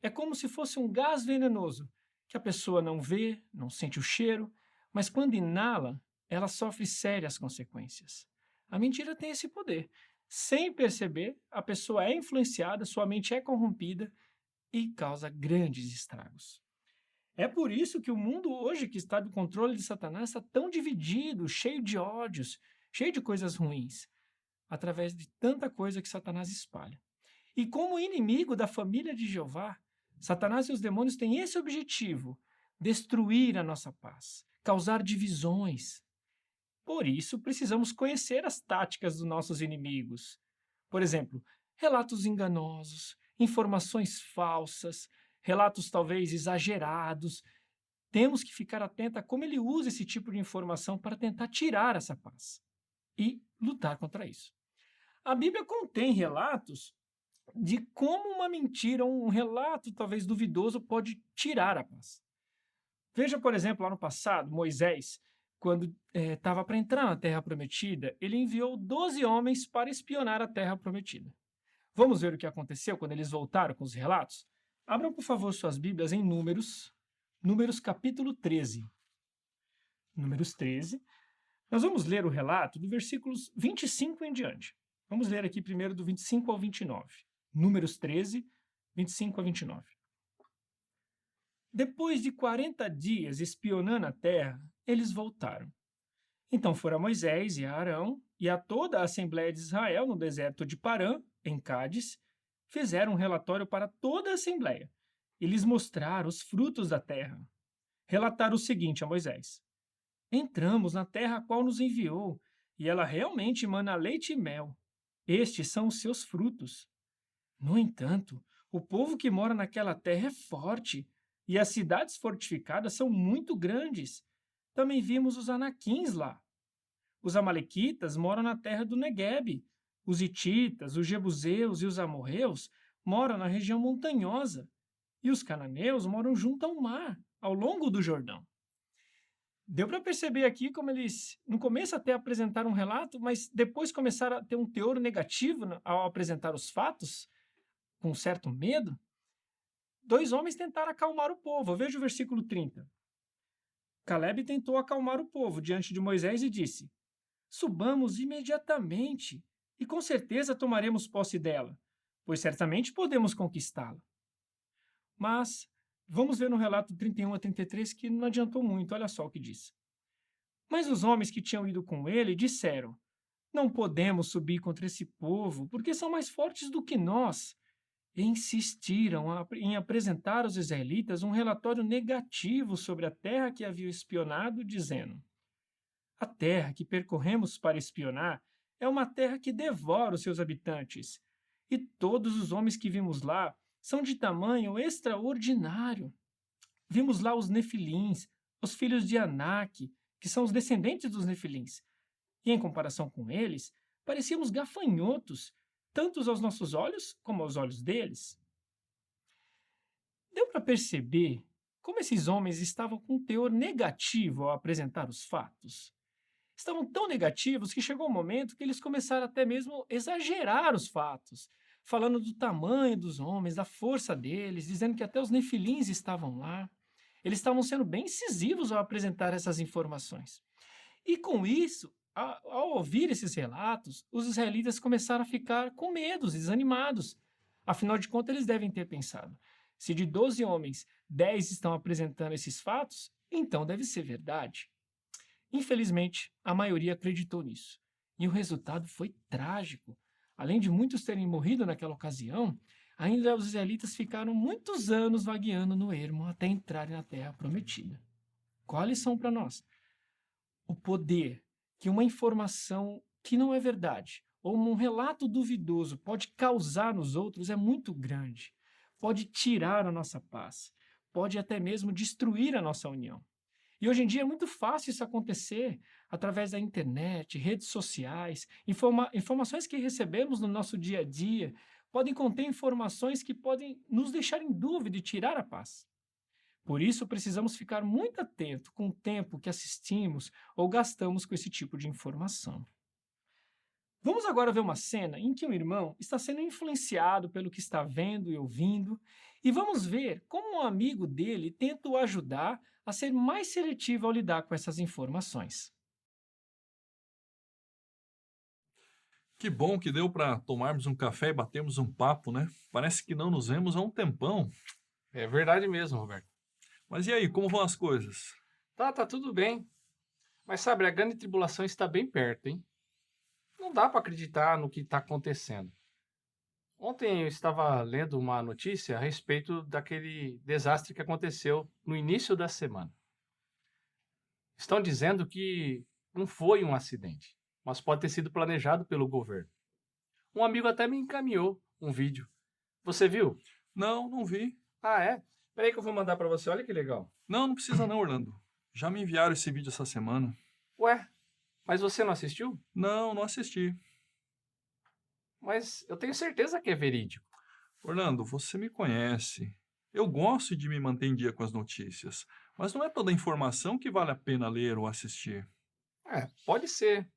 É como se fosse um gás venenoso, que a pessoa não vê, não sente o cheiro, mas quando inala, ela sofre sérias consequências. A mentira tem esse poder. Sem perceber, a pessoa é influenciada, sua mente é corrompida e causa grandes estragos. É por isso que o mundo hoje, que está do controle de Satanás, está tão dividido, cheio de ódios, cheio de coisas ruins, através de tanta coisa que Satanás espalha. E como inimigo da família de Jeová, Satanás e os demônios têm esse objetivo: destruir a nossa paz, causar divisões. Por isso, precisamos conhecer as táticas dos nossos inimigos. Por exemplo, relatos enganosos, informações falsas, relatos talvez exagerados. Temos que ficar atento a como ele usa esse tipo de informação para tentar tirar essa paz e lutar contra isso. A Bíblia contém relatos de como uma mentira, um relato talvez duvidoso, pode tirar a paz. Veja, por exemplo, lá no passado, Moisés, quando estava para entrar na Terra Prometida, ele enviou 12 homens para espionar a Terra Prometida. Vamos ver o que aconteceu quando eles voltaram com os relatos? Abram, por favor, suas Bíblias em Números capítulo 13. Números 13. Nós vamos ler o relato do versículos 25 em diante. Vamos ler aqui primeiro do 25 ao 29. Números 13, 25 a 29. Depois de 40 dias espionando a terra, eles voltaram. Então foram a Moisés e a Arão e a toda a Assembleia de Israel no deserto de Parã, em Cádiz, fizeram um relatório para toda a Assembleia e lhes mostraram os frutos da terra. Relataram o seguinte a Moisés: Entramos na terra a qual nos enviou, e ela realmente emana leite e mel. Estes são os seus frutos. No entanto, o povo que mora naquela terra é forte, e as cidades fortificadas são muito grandes. Também vimos os anaquins lá. Os amalequitas moram na terra do Neguebe. Os hititas, os jebuseus e os amorreus moram na região montanhosa. E os cananeus moram junto ao mar, ao longo do Jordão. Deu para perceber aqui como eles, no começo até apresentaram um relato, mas depois começaram a ter um teor negativo ao apresentar os fatos, com um certo medo. Dois homens tentaram acalmar o povo. Veja o versículo 30. Calebe tentou acalmar o povo diante de Moisés e disse: Subamos imediatamente, e com certeza tomaremos posse dela, pois certamente podemos conquistá-la. Mas vamos ver no relato 31 a 33 que não adiantou muito, olha só o que diz. Mas os homens que tinham ido com ele disseram: Não podemos subir contra esse povo, porque são mais fortes do que nós. E insistiram em apresentar aos israelitas um relatório negativo sobre a terra que haviam espionado, dizendo: A terra que percorremos para espionar é uma terra que devora os seus habitantes, e todos os homens que vimos lá são de tamanho extraordinário. Vimos lá os nefilins, os filhos de Anak, que são os descendentes dos nefilins, e em comparação com eles, parecíamos gafanhotos, tanto aos nossos olhos como aos olhos deles. Deu para perceber como esses homens estavam com um teor negativo ao apresentar os fatos. Estavam tão negativos que chegou um momento que eles começaram até mesmo a exagerar os fatos, falando do tamanho dos homens, da força deles, dizendo que até os nefilins estavam lá. Eles estavam sendo bem incisivos ao apresentar essas informações. E com isso, ao ouvir esses relatos, os israelitas começaram a ficar com medo, desanimados. Afinal de contas, eles devem ter pensado: se de 12 homens, 10 estão apresentando esses fatos, então deve ser verdade. Infelizmente, a maioria acreditou nisso. E o resultado foi trágico. Além de muitos terem morrido naquela ocasião, ainda os israelitas ficaram muitos anos vagueando no ermo até entrarem na terra prometida. Qual a lição para nós? O poder que uma informação que não é verdade ou um relato duvidoso pode causar nos outros é muito grande. Pode tirar a nossa paz, pode até mesmo destruir a nossa união. E hoje em dia é muito fácil isso acontecer através da internet, redes sociais, informações que recebemos no nosso dia a dia podem conter informações que podem nos deixar em dúvida e tirar a paz. Por isso, precisamos ficar muito atento com o tempo que assistimos ou gastamos com esse tipo de informação. Vamos agora ver uma cena em que um irmão está sendo influenciado pelo que está vendo e ouvindo, e vamos ver como um amigo dele tenta o ajudar a ser mais seletivo ao lidar com essas informações. Que bom que deu para tomarmos um café e batermos um papo, né? Parece que não nos vemos há um tempão. É verdade mesmo, Roberto. Mas e aí, como vão as coisas? Tá tudo bem. Mas sabe, a grande tribulação está bem perto, hein? Não dá para acreditar no que está acontecendo. Ontem eu estava lendo uma notícia a respeito daquele desastre que aconteceu no início da semana. Estão dizendo que não foi um acidente, mas pode ter sido planejado pelo governo. Um amigo até me encaminhou um vídeo. Você viu? Não, não vi. Ah, é? Peraí que eu vou mandar para você, olha que legal. Não, não precisa não, Orlando. Já me enviaram esse vídeo essa semana. Ué, mas você não assistiu? Não, não assisti. Mas eu tenho certeza que é verídico. Orlando, você me conhece. Eu gosto de me manter em dia com as notícias, mas não é toda informação que vale a pena ler ou assistir. É, pode ser.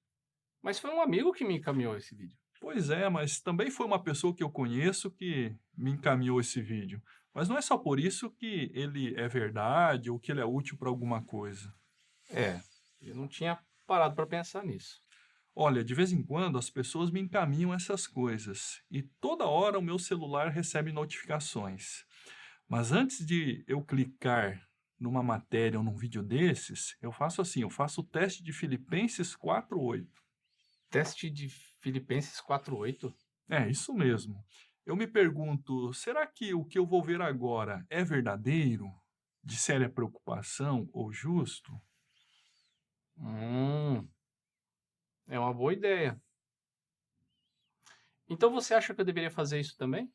Mas foi um amigo que me encaminhou esse vídeo. Pois é, mas também foi uma pessoa que eu conheço que me encaminhou esse vídeo. Mas não é só por isso que ele é verdade ou que ele é útil para alguma coisa. É, eu não tinha parado para pensar nisso. Olha, de vez em quando as pessoas me encaminham essas coisas e toda hora o meu celular recebe notificações. Mas antes de eu clicar numa matéria ou num vídeo desses, eu faço assim, eu faço o teste de Filipenses 4:8. Teste de Filipenses 4:8? É, isso mesmo. Eu me pergunto, será que o que eu vou ver agora é verdadeiro, de séria preocupação ou justo? É uma boa ideia. Então você acha que eu deveria fazer isso também?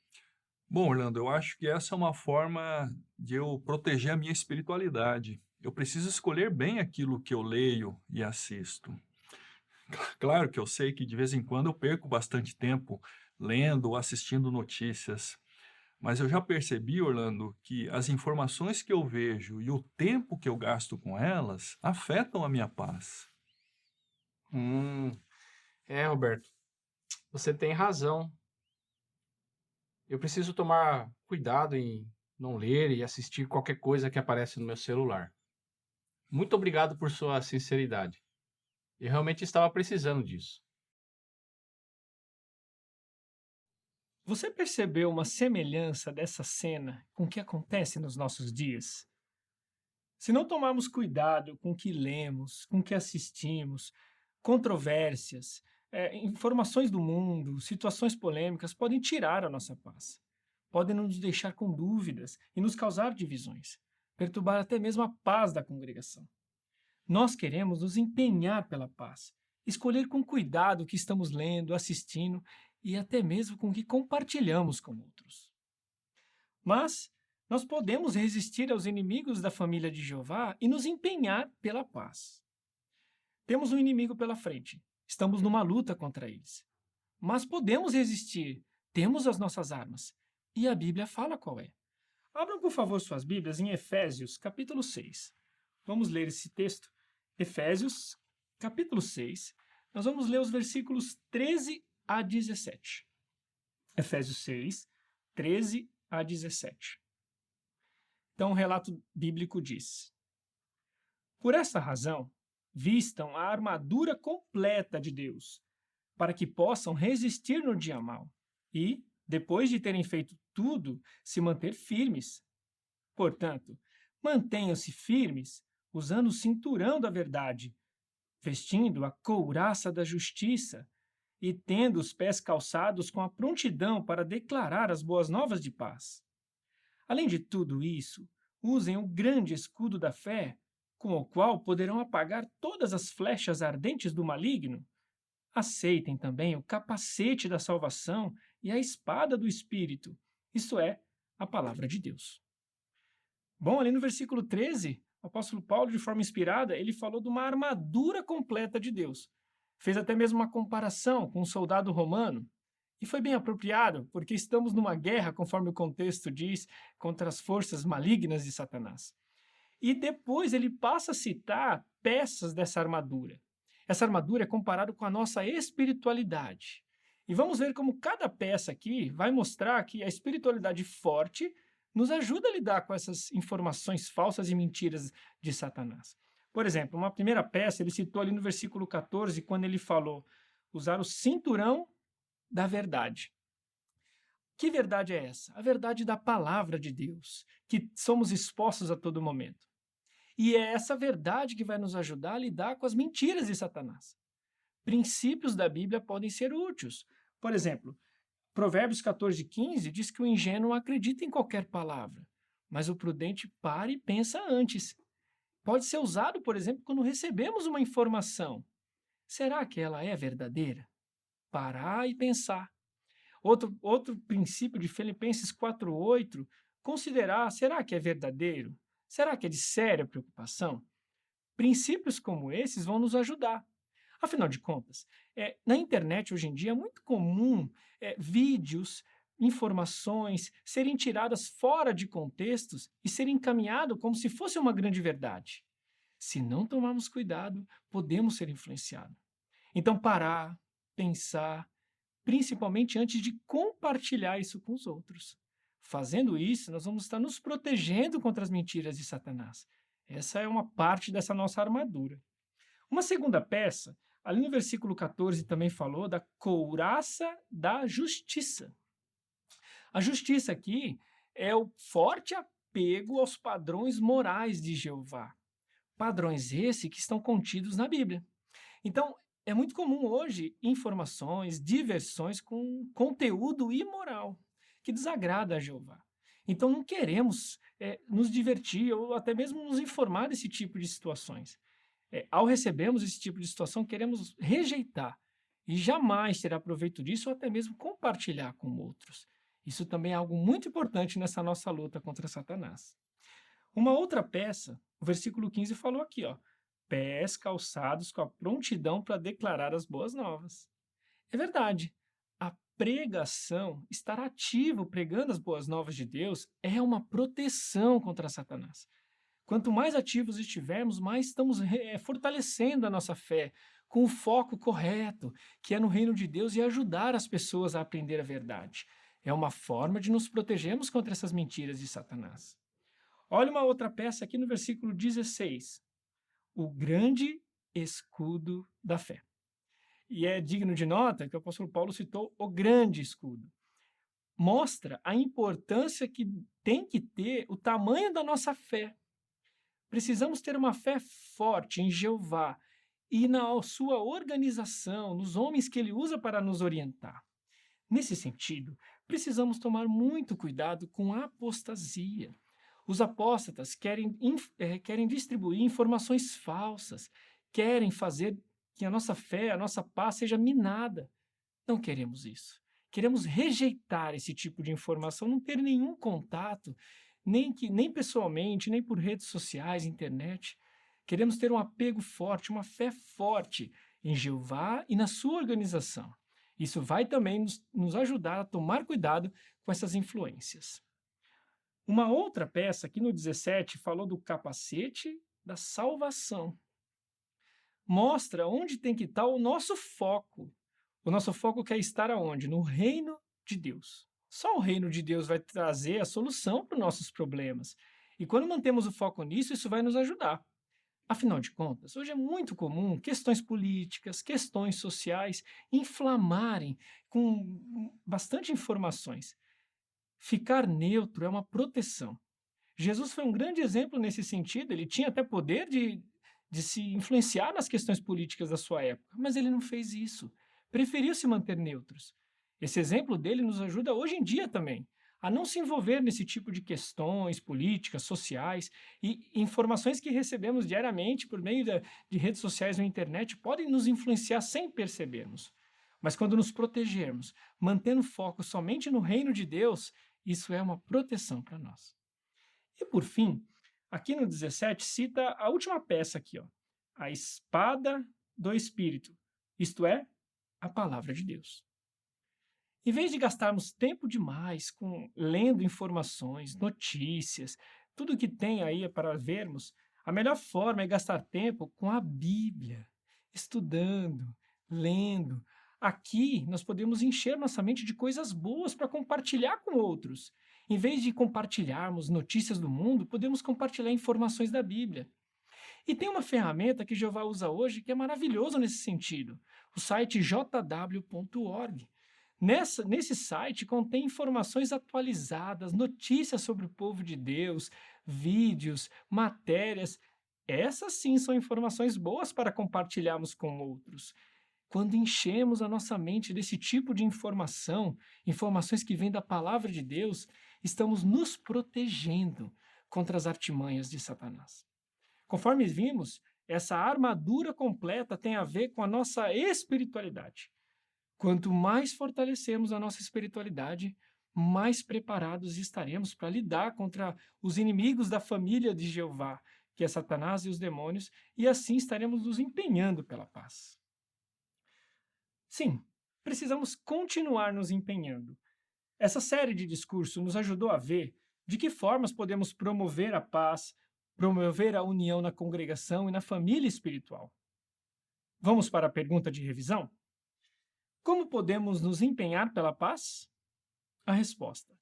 Bom, Orlando, eu acho que essa é uma forma de eu proteger a minha espiritualidade. Eu preciso escolher bem aquilo que eu leio e assisto. Claro que eu sei que de vez em quando eu perco bastante tempo lendo ou assistindo notícias, mas eu já percebi, Orlando, que as informações que eu vejo e o tempo que eu gasto com elas afetam a minha paz. Roberto, você tem razão. Eu preciso tomar cuidado em não ler e assistir qualquer coisa que aparece no meu celular. Muito obrigado por sua sinceridade. Eu realmente estava precisando disso. Você percebeu uma semelhança dessa cena com o que acontece nos nossos dias? Se não tomarmos cuidado com o que lemos, com o que assistimos, controvérsias, informações do mundo, situações polêmicas podem tirar a nossa paz. Podem nos deixar com dúvidas e nos causar divisões, perturbar até mesmo a paz da congregação. Nós queremos nos empenhar pela paz, escolher com cuidado o que estamos lendo, assistindo e até mesmo com o que compartilhamos com outros. Mas nós podemos resistir aos inimigos da família de Jeová e nos empenhar pela paz. Temos um inimigo pela frente, estamos numa luta contra eles. Mas podemos resistir, temos as nossas armas. E a Bíblia fala qual é. Abram, por favor, suas Bíblias em Efésios, capítulo 6. Vamos ler esse texto. Efésios, capítulo 6. Nós vamos ler os versículos 13 a 17. Efésios 6, 13 a 17. Então, o relato bíblico diz: Por esta razão, vistam a armadura completa de Deus, para que possam resistir no dia mau e, depois de terem feito tudo, se manter firmes. Portanto, mantenham-se firmes, usando o cinturão da verdade, vestindo a couraça da justiça e tendo os pés calçados com a prontidão para declarar as boas novas de paz. Além de tudo isso, usem o grande escudo da fé, com o qual poderão apagar todas as flechas ardentes do maligno. Aceitem também o capacete da salvação e a espada do Espírito, isto é, a palavra de Deus. Bom, ali no versículo 13, o apóstolo Paulo, de forma inspirada, ele falou de uma armadura completa de Deus. Fez até mesmo uma comparação com um soldado romano. E foi bem apropriado, porque estamos numa guerra, conforme o contexto diz, contra as forças malignas de Satanás. E depois ele passa a citar peças dessa armadura. Essa armadura é comparada com a nossa espiritualidade. E vamos ver como cada peça aqui vai mostrar que a espiritualidade forte nos ajuda a lidar com essas informações falsas e mentiras de Satanás. Por exemplo, uma primeira peça, ele citou ali no versículo 14, quando ele falou usar o cinturão da verdade. Que verdade é essa? A verdade da palavra de Deus, que somos expostos a todo momento. E é essa verdade que vai nos ajudar a lidar com as mentiras de Satanás. Princípios da Bíblia podem ser úteis. Por exemplo, Provérbios 14:15 diz que o ingênuo acredita em qualquer palavra, mas o prudente para e pensa antes. Pode ser usado, por exemplo, quando recebemos uma informação. Será que ela é verdadeira? Parar e pensar. Outro princípio de Filipenses 4:8, considerar, será que é verdadeiro? Será que é de séria preocupação? Princípios como esses vão nos ajudar. Afinal de contas, na internet hoje em dia é muito comum vídeos, informações serem tiradas fora de contextos e serem encaminhadas como se fosse uma grande verdade. Se não tomarmos cuidado, podemos ser influenciados. Então, parar, pensar, principalmente antes de compartilhar isso com os outros. Fazendo isso, nós vamos estar nos protegendo contra as mentiras de Satanás. Essa é uma parte dessa nossa armadura. Uma segunda peça, ali no versículo 14 também falou da couraça da justiça. A justiça aqui é o forte apego aos padrões morais de Jeová. Padrões esses que estão contidos na Bíblia. Então, é muito comum hoje informações, diversões com conteúdo imoral, que desagrada a Jeová. Então, não queremos nos divertir ou até mesmo nos informar desse tipo de situações. Ao recebermos esse tipo de situação, queremos rejeitar e jamais tirar proveito disso ou até mesmo compartilhar com outros. Isso também é algo muito importante nessa nossa luta contra Satanás. Uma outra peça, o versículo 15 falou aqui, ó, pés calçados com a prontidão para declarar as boas novas. É verdade, a pregação, estar ativo pregando as boas novas de Deus, é uma proteção contra Satanás. Quanto mais ativos estivermos, mais estamos fortalecendo a nossa fé, com o foco correto, que é no reino de Deus e ajudar as pessoas a aprender a verdade. É uma forma de nos protegermos contra essas mentiras de Satanás. Olha uma outra peça aqui no versículo 16. O grande escudo da fé. E é digno de nota que o apóstolo Paulo citou o grande escudo. Mostra a importância que tem que ter o tamanho da nossa fé. Precisamos ter uma fé forte em Jeová e na sua organização, nos homens que ele usa para nos orientar. Nesse sentido, precisamos tomar muito cuidado com a apostasia. Os apóstatas querem distribuir informações falsas, querem fazer que a nossa fé, a nossa paz seja minada. Não queremos isso. Queremos rejeitar esse tipo de informação, não ter nenhum contato, nem pessoalmente, nem por redes sociais, internet. Queremos ter um apego forte, uma fé forte em Jeová e na sua organização. Isso vai também nos ajudar a tomar cuidado com essas influências. Uma outra peça, aqui no 17, falou do capacete da salvação. Mostra onde tem que estar o nosso foco. O nosso foco quer estar aonde? No reino de Deus. Só o reino de Deus vai trazer a solução para os nossos problemas. E quando mantemos o foco nisso, isso vai nos ajudar. Afinal de contas, hoje é muito comum questões políticas, questões sociais inflamarem com bastante informações. Ficar neutro é uma proteção. Jesus foi um grande exemplo nesse sentido, ele tinha até poder de se influenciar nas questões políticas da sua época, mas ele não fez isso. Preferiu se manter neutros. Esse exemplo dele nos ajuda hoje em dia também a não se envolver nesse tipo de questões políticas, sociais e informações que recebemos diariamente por meio de redes sociais ou internet podem nos influenciar sem percebermos. Mas quando nos protegermos, mantendo foco somente no reino de Deus, isso é uma proteção para nós. E por fim, aqui no 17 cita a última peça aqui, ó, a espada do Espírito, isto é, a palavra de Deus. Em vez de gastarmos tempo demais lendo informações, notícias, tudo que tem aí para vermos, a melhor forma é gastar tempo com a Bíblia, estudando, lendo. Aqui nós podemos encher nossa mente de coisas boas para compartilhar com outros. Em vez de compartilharmos notícias do mundo, podemos compartilhar informações da Bíblia. E tem uma ferramenta que Jeová usa hoje que é maravilhoso nesse sentido, o site jw.org. Nesse site contém informações atualizadas, notícias sobre o povo de Deus, vídeos, matérias. Essas sim são informações boas para compartilharmos com outros. Quando enchemos a nossa mente desse tipo de informações que vêm da palavra de Deus, estamos nos protegendo contra as artimanhas de Satanás. Conforme vimos, essa armadura completa tem a ver com a nossa espiritualidade. Quanto mais fortalecemos a nossa espiritualidade, mais preparados estaremos para lidar contra os inimigos da família de Jeová, que é Satanás e os demônios, e assim estaremos nos empenhando pela paz. Sim, precisamos continuar nos empenhando. Essa série de discursos nos ajudou a ver de que formas podemos promover a paz, promover a união na congregação e na família espiritual. Vamos para a pergunta de revisão? Como podemos nos empenhar pela paz? A resposta.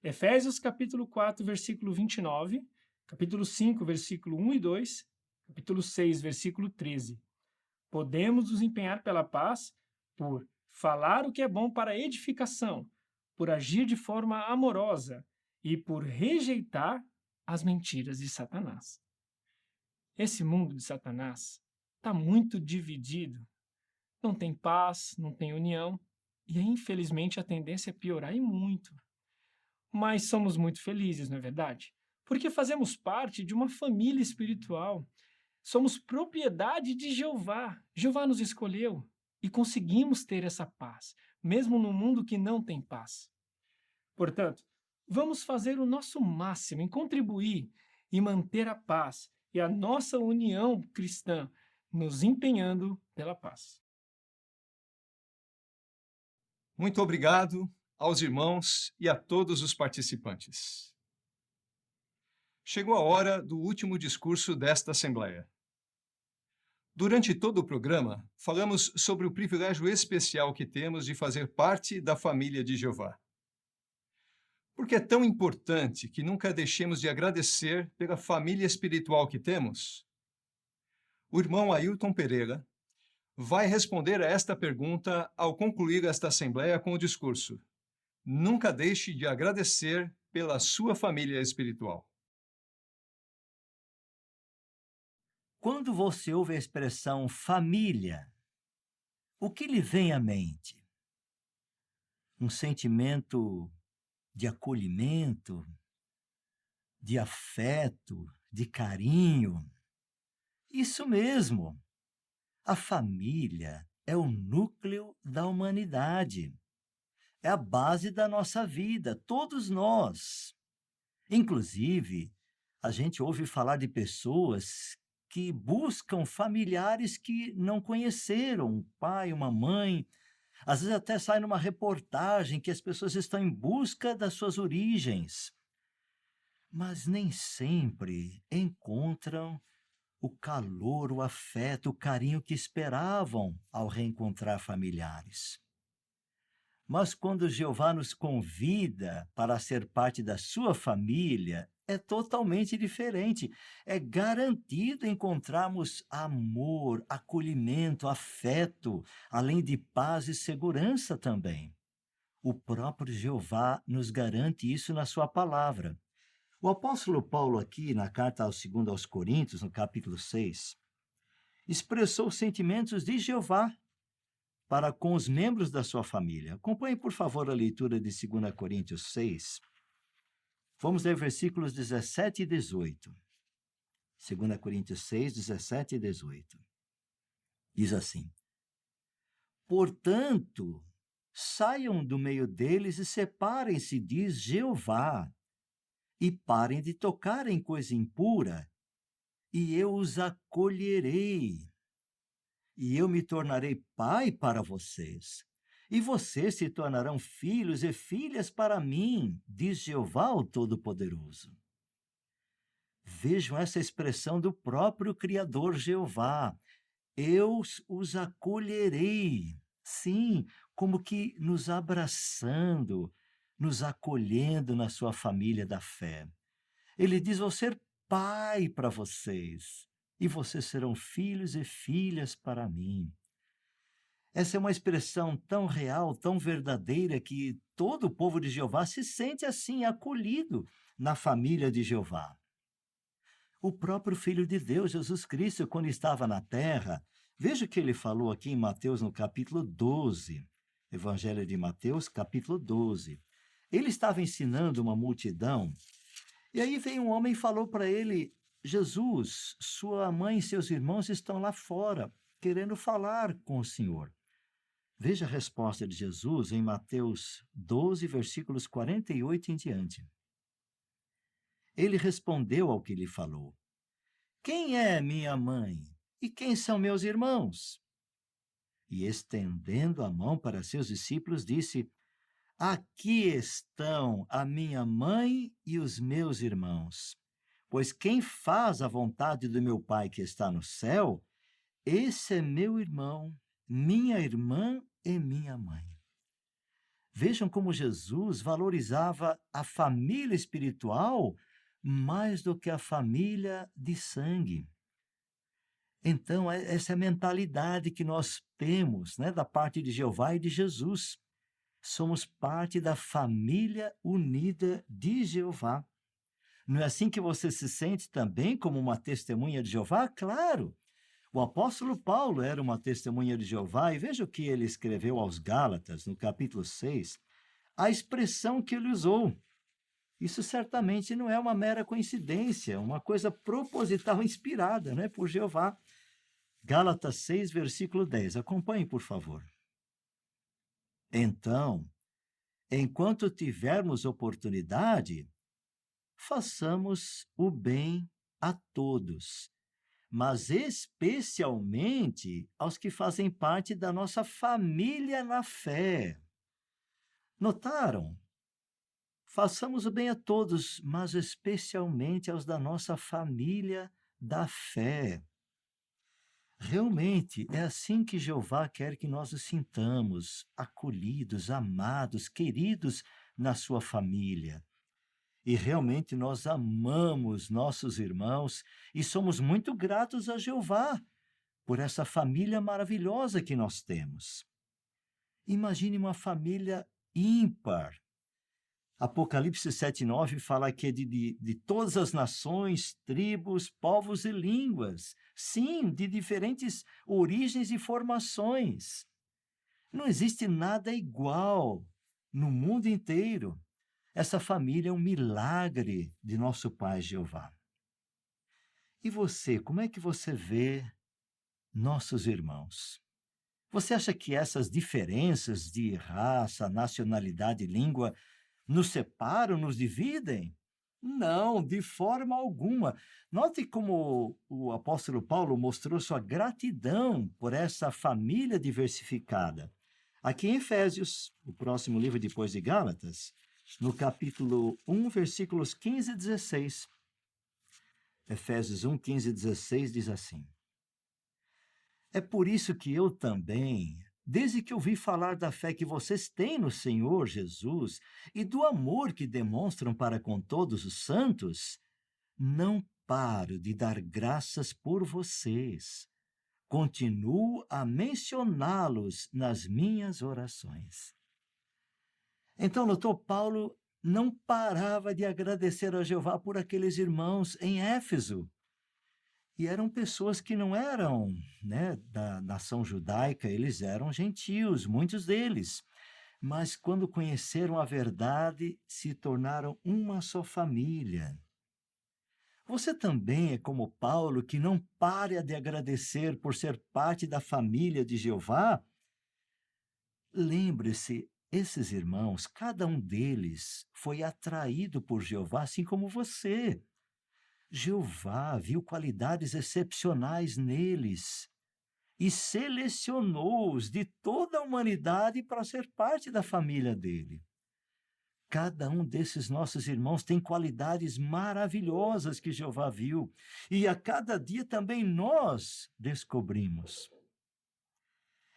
Efésios capítulo 4, versículo 29, capítulo 5, versículo 1 e 2, capítulo 6, versículo 13. Podemos nos empenhar pela paz por falar o que é bom para a edificação, por agir de forma amorosa e por rejeitar às mentiras de Satanás. Esse mundo de Satanás está muito dividido. Não tem paz, não tem união, e infelizmente a tendência é piorar e muito. Mas somos muito felizes, não é verdade? Porque fazemos parte de uma família espiritual. Somos propriedade de Jeová. Jeová nos escolheu e conseguimos ter essa paz, mesmo no mundo que não tem paz. Portanto, vamos fazer o nosso máximo em contribuir e manter a paz e a nossa união cristã, nos empenhando pela paz. Muito obrigado aos irmãos e a todos os participantes. Chegou a hora do último discurso desta Assembleia. Durante todo o programa, falamos sobre o privilégio especial que temos de fazer parte da família de Jeová. Porque é tão importante que nunca deixemos de agradecer pela família espiritual que temos? O irmão Ailton Pereira vai responder a esta pergunta ao concluir esta Assembleia com o discurso: Nunca deixe de agradecer pela sua família espiritual. Quando você ouve a expressão família, o que lhe vem à mente? Um sentimento de acolhimento, de afeto, de carinho? Isso mesmo. A família é o núcleo da humanidade. É a base da nossa vida, todos nós. Inclusive, a gente ouve falar de pessoas que buscam familiares que não conheceram, um pai, uma mãe. Às vezes até sai numa reportagem que as pessoas estão em busca das suas origens, mas nem sempre encontram o calor, o afeto, o carinho que esperavam ao reencontrar familiares. Mas quando Jeová nos convida para ser parte da sua família, é totalmente diferente. É garantido encontrarmos amor, acolhimento, afeto, além de paz e segurança também. O próprio Jeová nos garante isso na sua palavra. O apóstolo Paulo aqui, na carta aos Coríntios, no capítulo 6, expressou os sentimentos de Jeová para com os membros da sua família. Acompanhe, por favor, a leitura de 2 Coríntios 6. Vamos ler versículos 17 e 18. 2 Coríntios 6, 17 e 18. Diz assim: Portanto, saiam do meio deles e separem-se, diz Jeová, e parem de tocar em coisa impura, e eu os acolherei. E eu me tornarei pai para vocês, e vocês se tornarão filhos e filhas para mim, diz Jeová o Todo-Poderoso. Vejam essa expressão do próprio Criador Jeová. Eu os acolherei. Sim, como que nos abraçando, nos acolhendo na sua família da fé. Ele diz: vou ser pai para vocês, e vocês serão filhos e filhas para mim. Essa é uma expressão tão real, tão verdadeira, que todo o povo de Jeová se sente assim, acolhido na família de Jeová. O próprio Filho de Deus, Jesus Cristo, quando estava na terra, veja o que ele falou aqui em Mateus, no capítulo 12, Evangelho de Mateus, capítulo 12. Ele estava ensinando uma multidão, e aí veio um homem e falou para ele: Jesus, sua mãe e seus irmãos estão lá fora, querendo falar com o Senhor. Veja a resposta de Jesus em Mateus 12, versículos 48 em diante. Ele respondeu ao que lhe falou: Quem é minha mãe e quem são meus irmãos? E estendendo a mão para seus discípulos, disse: Aqui estão a minha mãe e os meus irmãos. Pois quem faz a vontade do meu Pai que está no céu, esse é meu irmão, minha irmã e minha mãe. Vejam como Jesus valorizava a família espiritual mais do que a família de sangue. Então, essa é a mentalidade que nós temos, né, da parte de Jeová e de Jesus. Somos parte da família unida de Jeová. Não é assim que você se sente também como uma testemunha de Jeová? Claro! O apóstolo Paulo era uma testemunha de Jeová, e veja o que ele escreveu aos Gálatas, no capítulo 6, a expressão que ele usou. Isso certamente não é uma mera coincidência, uma coisa proposital inspirada, né, por Jeová. Gálatas 6, versículo 10. Acompanhe, por favor. Então, enquanto tivermos oportunidade, façamos o bem a todos, mas especialmente aos que fazem parte da nossa família na fé. Notaram? Façamos o bem a todos, mas especialmente aos da nossa família da fé. Realmente é assim que Jeová quer que nós nos sintamos, acolhidos, amados, queridos na sua família. E realmente nós amamos nossos irmãos e somos muito gratos a Jeová por essa família maravilhosa que nós temos. Imagine uma família ímpar. Apocalipse 7:9 fala que é de todas as nações, tribos, povos e línguas. Sim, de diferentes origens e formações. Não existe nada igual no mundo inteiro. Essa família é um milagre de nosso Pai Jeová. E você, como é que você vê nossos irmãos? Você acha que essas diferenças de raça, nacionalidade e língua nos separam, nos dividem? Não, de forma alguma. Note como o apóstolo Paulo mostrou sua gratidão por essa família diversificada. Aqui em Efésios, o próximo livro depois de Gálatas, no capítulo 1, versículos 15 e 16. Efésios 1, 15 e 16 diz assim: É por isso que eu também, desde que ouvi falar da fé que vocês têm no Senhor Jesus e do amor que demonstram para com todos os santos, não paro de dar graças por vocês. Continuo a mencioná-los nas minhas orações. Então, notou, Paulo não parava de agradecer a Jeová por aqueles irmãos em Éfeso. E eram pessoas que não eram, né, da nação judaica, eles eram gentios, muitos deles. Mas quando conheceram a verdade, se tornaram uma só família. Você também é como Paulo, que não para de agradecer por ser parte da família de Jeová? Lembre-se, esses irmãos, cada um deles foi atraído por Jeová, assim como você. Jeová viu qualidades excepcionais neles e selecionou-os de toda a humanidade para ser parte da família dele. Cada um desses nossos irmãos tem qualidades maravilhosas que Jeová viu e a cada dia também nós descobrimos.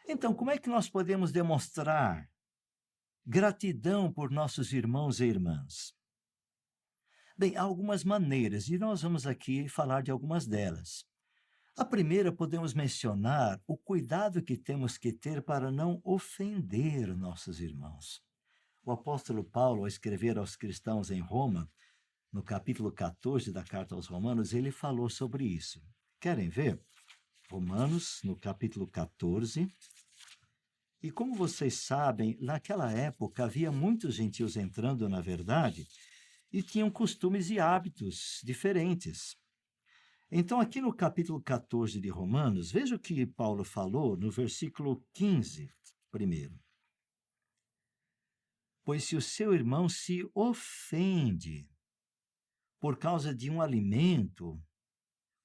Então, como é que nós podemos demonstrar gratidão por nossos irmãos e irmãs? Bem, há algumas maneiras, e nós vamos aqui falar de algumas delas. A primeira, podemos mencionar o cuidado que temos que ter para não ofender nossos irmãos. O apóstolo Paulo, ao escrever aos cristãos em Roma, no capítulo 14 da carta aos Romanos, ele falou sobre isso. Querem ver? Romanos, no capítulo 14. E como vocês sabem, naquela época havia muitos gentios entrando na verdade e tinham costumes e hábitos diferentes. Então, aqui no capítulo 14 de Romanos, veja o que Paulo falou no versículo 15, primeiro. Pois se o seu irmão se ofende por causa de um alimento,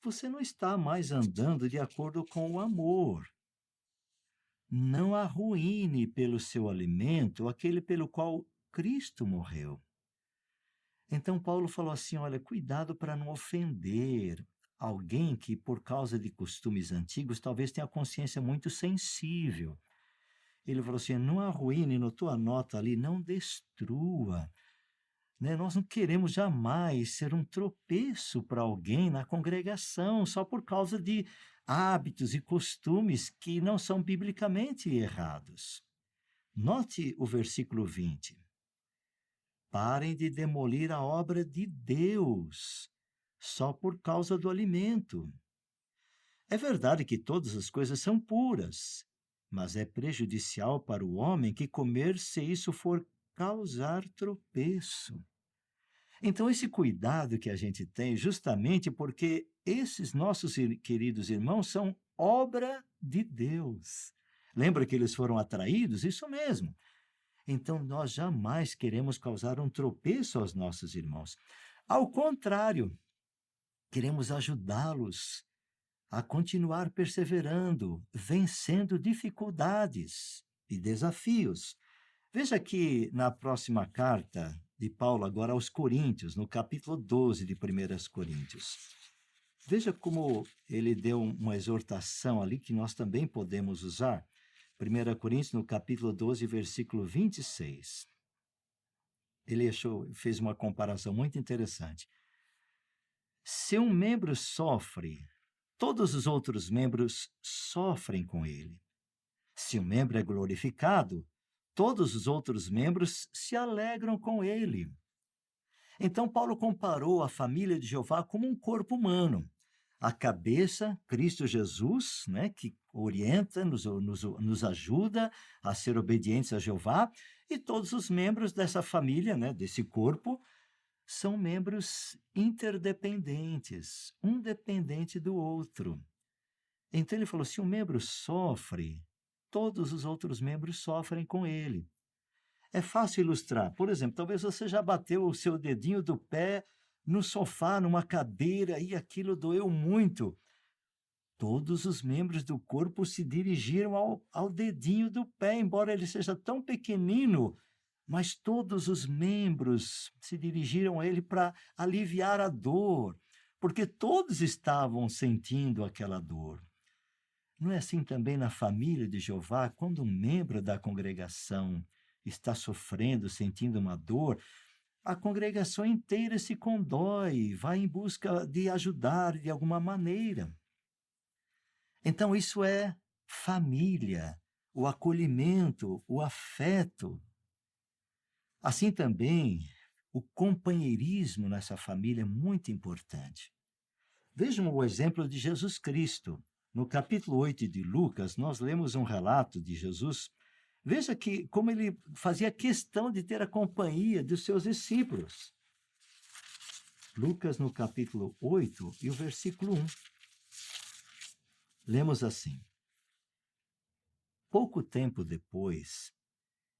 você não está mais andando de acordo com o amor. Não arruine pelo seu alimento aquele pelo qual Cristo morreu. Então Paulo falou assim, olha, cuidado para não ofender alguém que, por causa de costumes antigos, talvez tenha a consciência muito sensível. Ele falou assim, não arruine, notou a nota ali, não destrua. Né? Nós não queremos jamais ser um tropeço para alguém na congregação, só por causa de hábitos e costumes que não são biblicamente errados. Note o versículo 20. parem de demolir a obra de Deus só por causa do alimento. É verdade que todas as coisas são puras, mas é prejudicial para o homem que comer se isso for causar tropeço. Então, esse cuidado que a gente tem, justamente porque esses nossos queridos irmãos são obra de Deus. Lembra que eles foram atraídos? Isso mesmo. Então, nós jamais queremos causar um tropeço aos nossos irmãos. Ao contrário, queremos ajudá-los a continuar perseverando, vencendo dificuldades e desafios. Veja que na próxima carta de Paulo, agora aos Coríntios, no capítulo 12 de 1 Coríntios. Veja como ele deu uma exortação ali que nós também podemos usar. 1 Coríntios, no capítulo 12, versículo 26. Ele fez uma comparação muito interessante. Se um membro sofre, todos os outros membros sofrem com ele. Se um membro é glorificado, todos os outros membros se alegram com ele. Então, Paulo comparou a família de Jeová como um corpo humano. A cabeça, Cristo Jesus, né, que orienta, nos ajuda a ser obedientes a Jeová, e todos os membros dessa família, né, desse corpo, são membros interdependentes, um dependente do outro. Então ele falou, se um membro sofre, todos os outros membros sofrem com ele. É fácil ilustrar. Por exemplo, talvez você já bateu o seu dedinho do pé no sofá, numa cadeira, e aquilo doeu muito. Todos os membros do corpo se dirigiram ao dedinho do pé, embora ele seja tão pequenino, mas todos os membros se dirigiram a ele para aliviar a dor, porque todos estavam sentindo aquela dor. Não é assim também na família de Jeová, quando um membro da congregação está sofrendo, sentindo uma dor, a congregação inteira se condói, vai em busca de ajudar de alguma maneira. Então, isso é família, o acolhimento, o afeto. Assim também, o companheirismo nessa família é muito importante. Vejam o exemplo de Jesus Cristo. No capítulo 8 de Lucas, nós lemos um relato de Jesus. Veja como ele fazia questão de ter a companhia dos seus discípulos. Lucas, no capítulo 8, e o versículo 1. Lemos assim. Pouco tempo depois,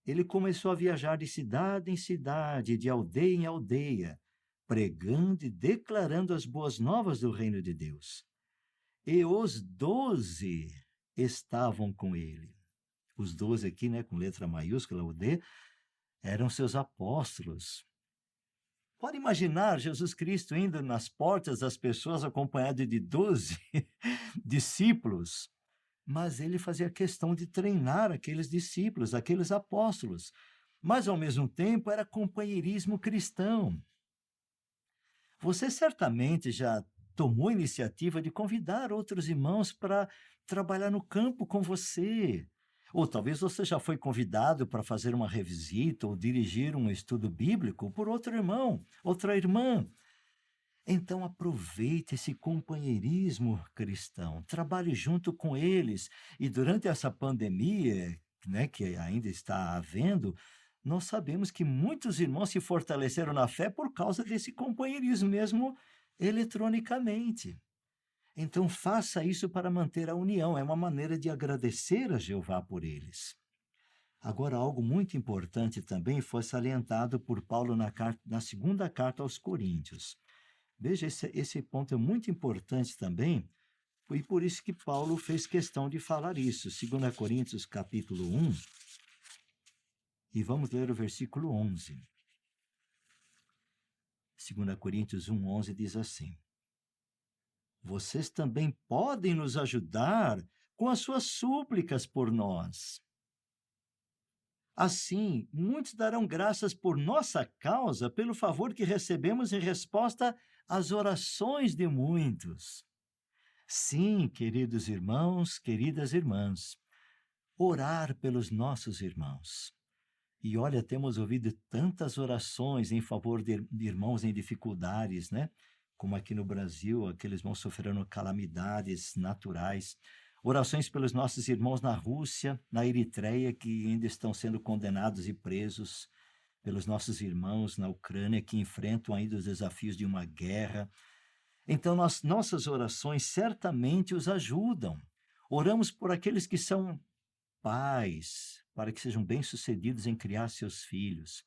ele começou a viajar de cidade em cidade, de aldeia em aldeia, pregando e declarando as boas novas do reino de Deus. E os 12 estavam com ele. Os 12 aqui, né, com letra maiúscula, o D, eram seus apóstolos. Pode imaginar Jesus Cristo indo nas portas das pessoas acompanhado de 12 discípulos, mas ele fazia questão de treinar aqueles discípulos, aqueles apóstolos. Mas, ao mesmo tempo, era companheirismo cristão. Você certamente já tomou a iniciativa de convidar outros irmãos para trabalhar no campo com você. Ou talvez você já foi convidado para fazer uma revisita ou dirigir um estudo bíblico por outro irmão, outra irmã. Então aproveite esse companheirismo cristão, trabalhe junto com eles. E durante essa pandemia, né, que ainda está havendo, nós sabemos que muitos irmãos se fortaleceram na fé por causa desse companheirismo mesmo eletronicamente. Então, faça isso para manter a união. É uma maneira de agradecer a Jeová por eles. Agora, algo muito importante também foi salientado por Paulo na segunda carta aos Coríntios. Veja, esse ponto é muito importante também, e por isso que Paulo fez questão de falar isso. 2 Coríntios, capítulo 1, e vamos ler o versículo 11. 2 Coríntios 1, 11 diz assim: vocês também podem nos ajudar com as suas súplicas por nós. Assim, muitos darão graças por nossa causa, pelo favor que recebemos em resposta às orações de muitos. Sim, queridos irmãos, queridas irmãs, orar pelos nossos irmãos. E olha, temos ouvido tantas orações em favor de irmãos em dificuldades, né? Como aqui no Brasil, aqueles irmãos sofrendo calamidades naturais. Orações pelos nossos irmãos na Rússia, na Eritreia, que ainda estão sendo condenados e presos. Pelos nossos irmãos na Ucrânia, que enfrentam ainda os desafios de uma guerra. Então, nossas orações certamente os ajudam. Oramos por aqueles que são pais, para que sejam bem-sucedidos em criar seus filhos.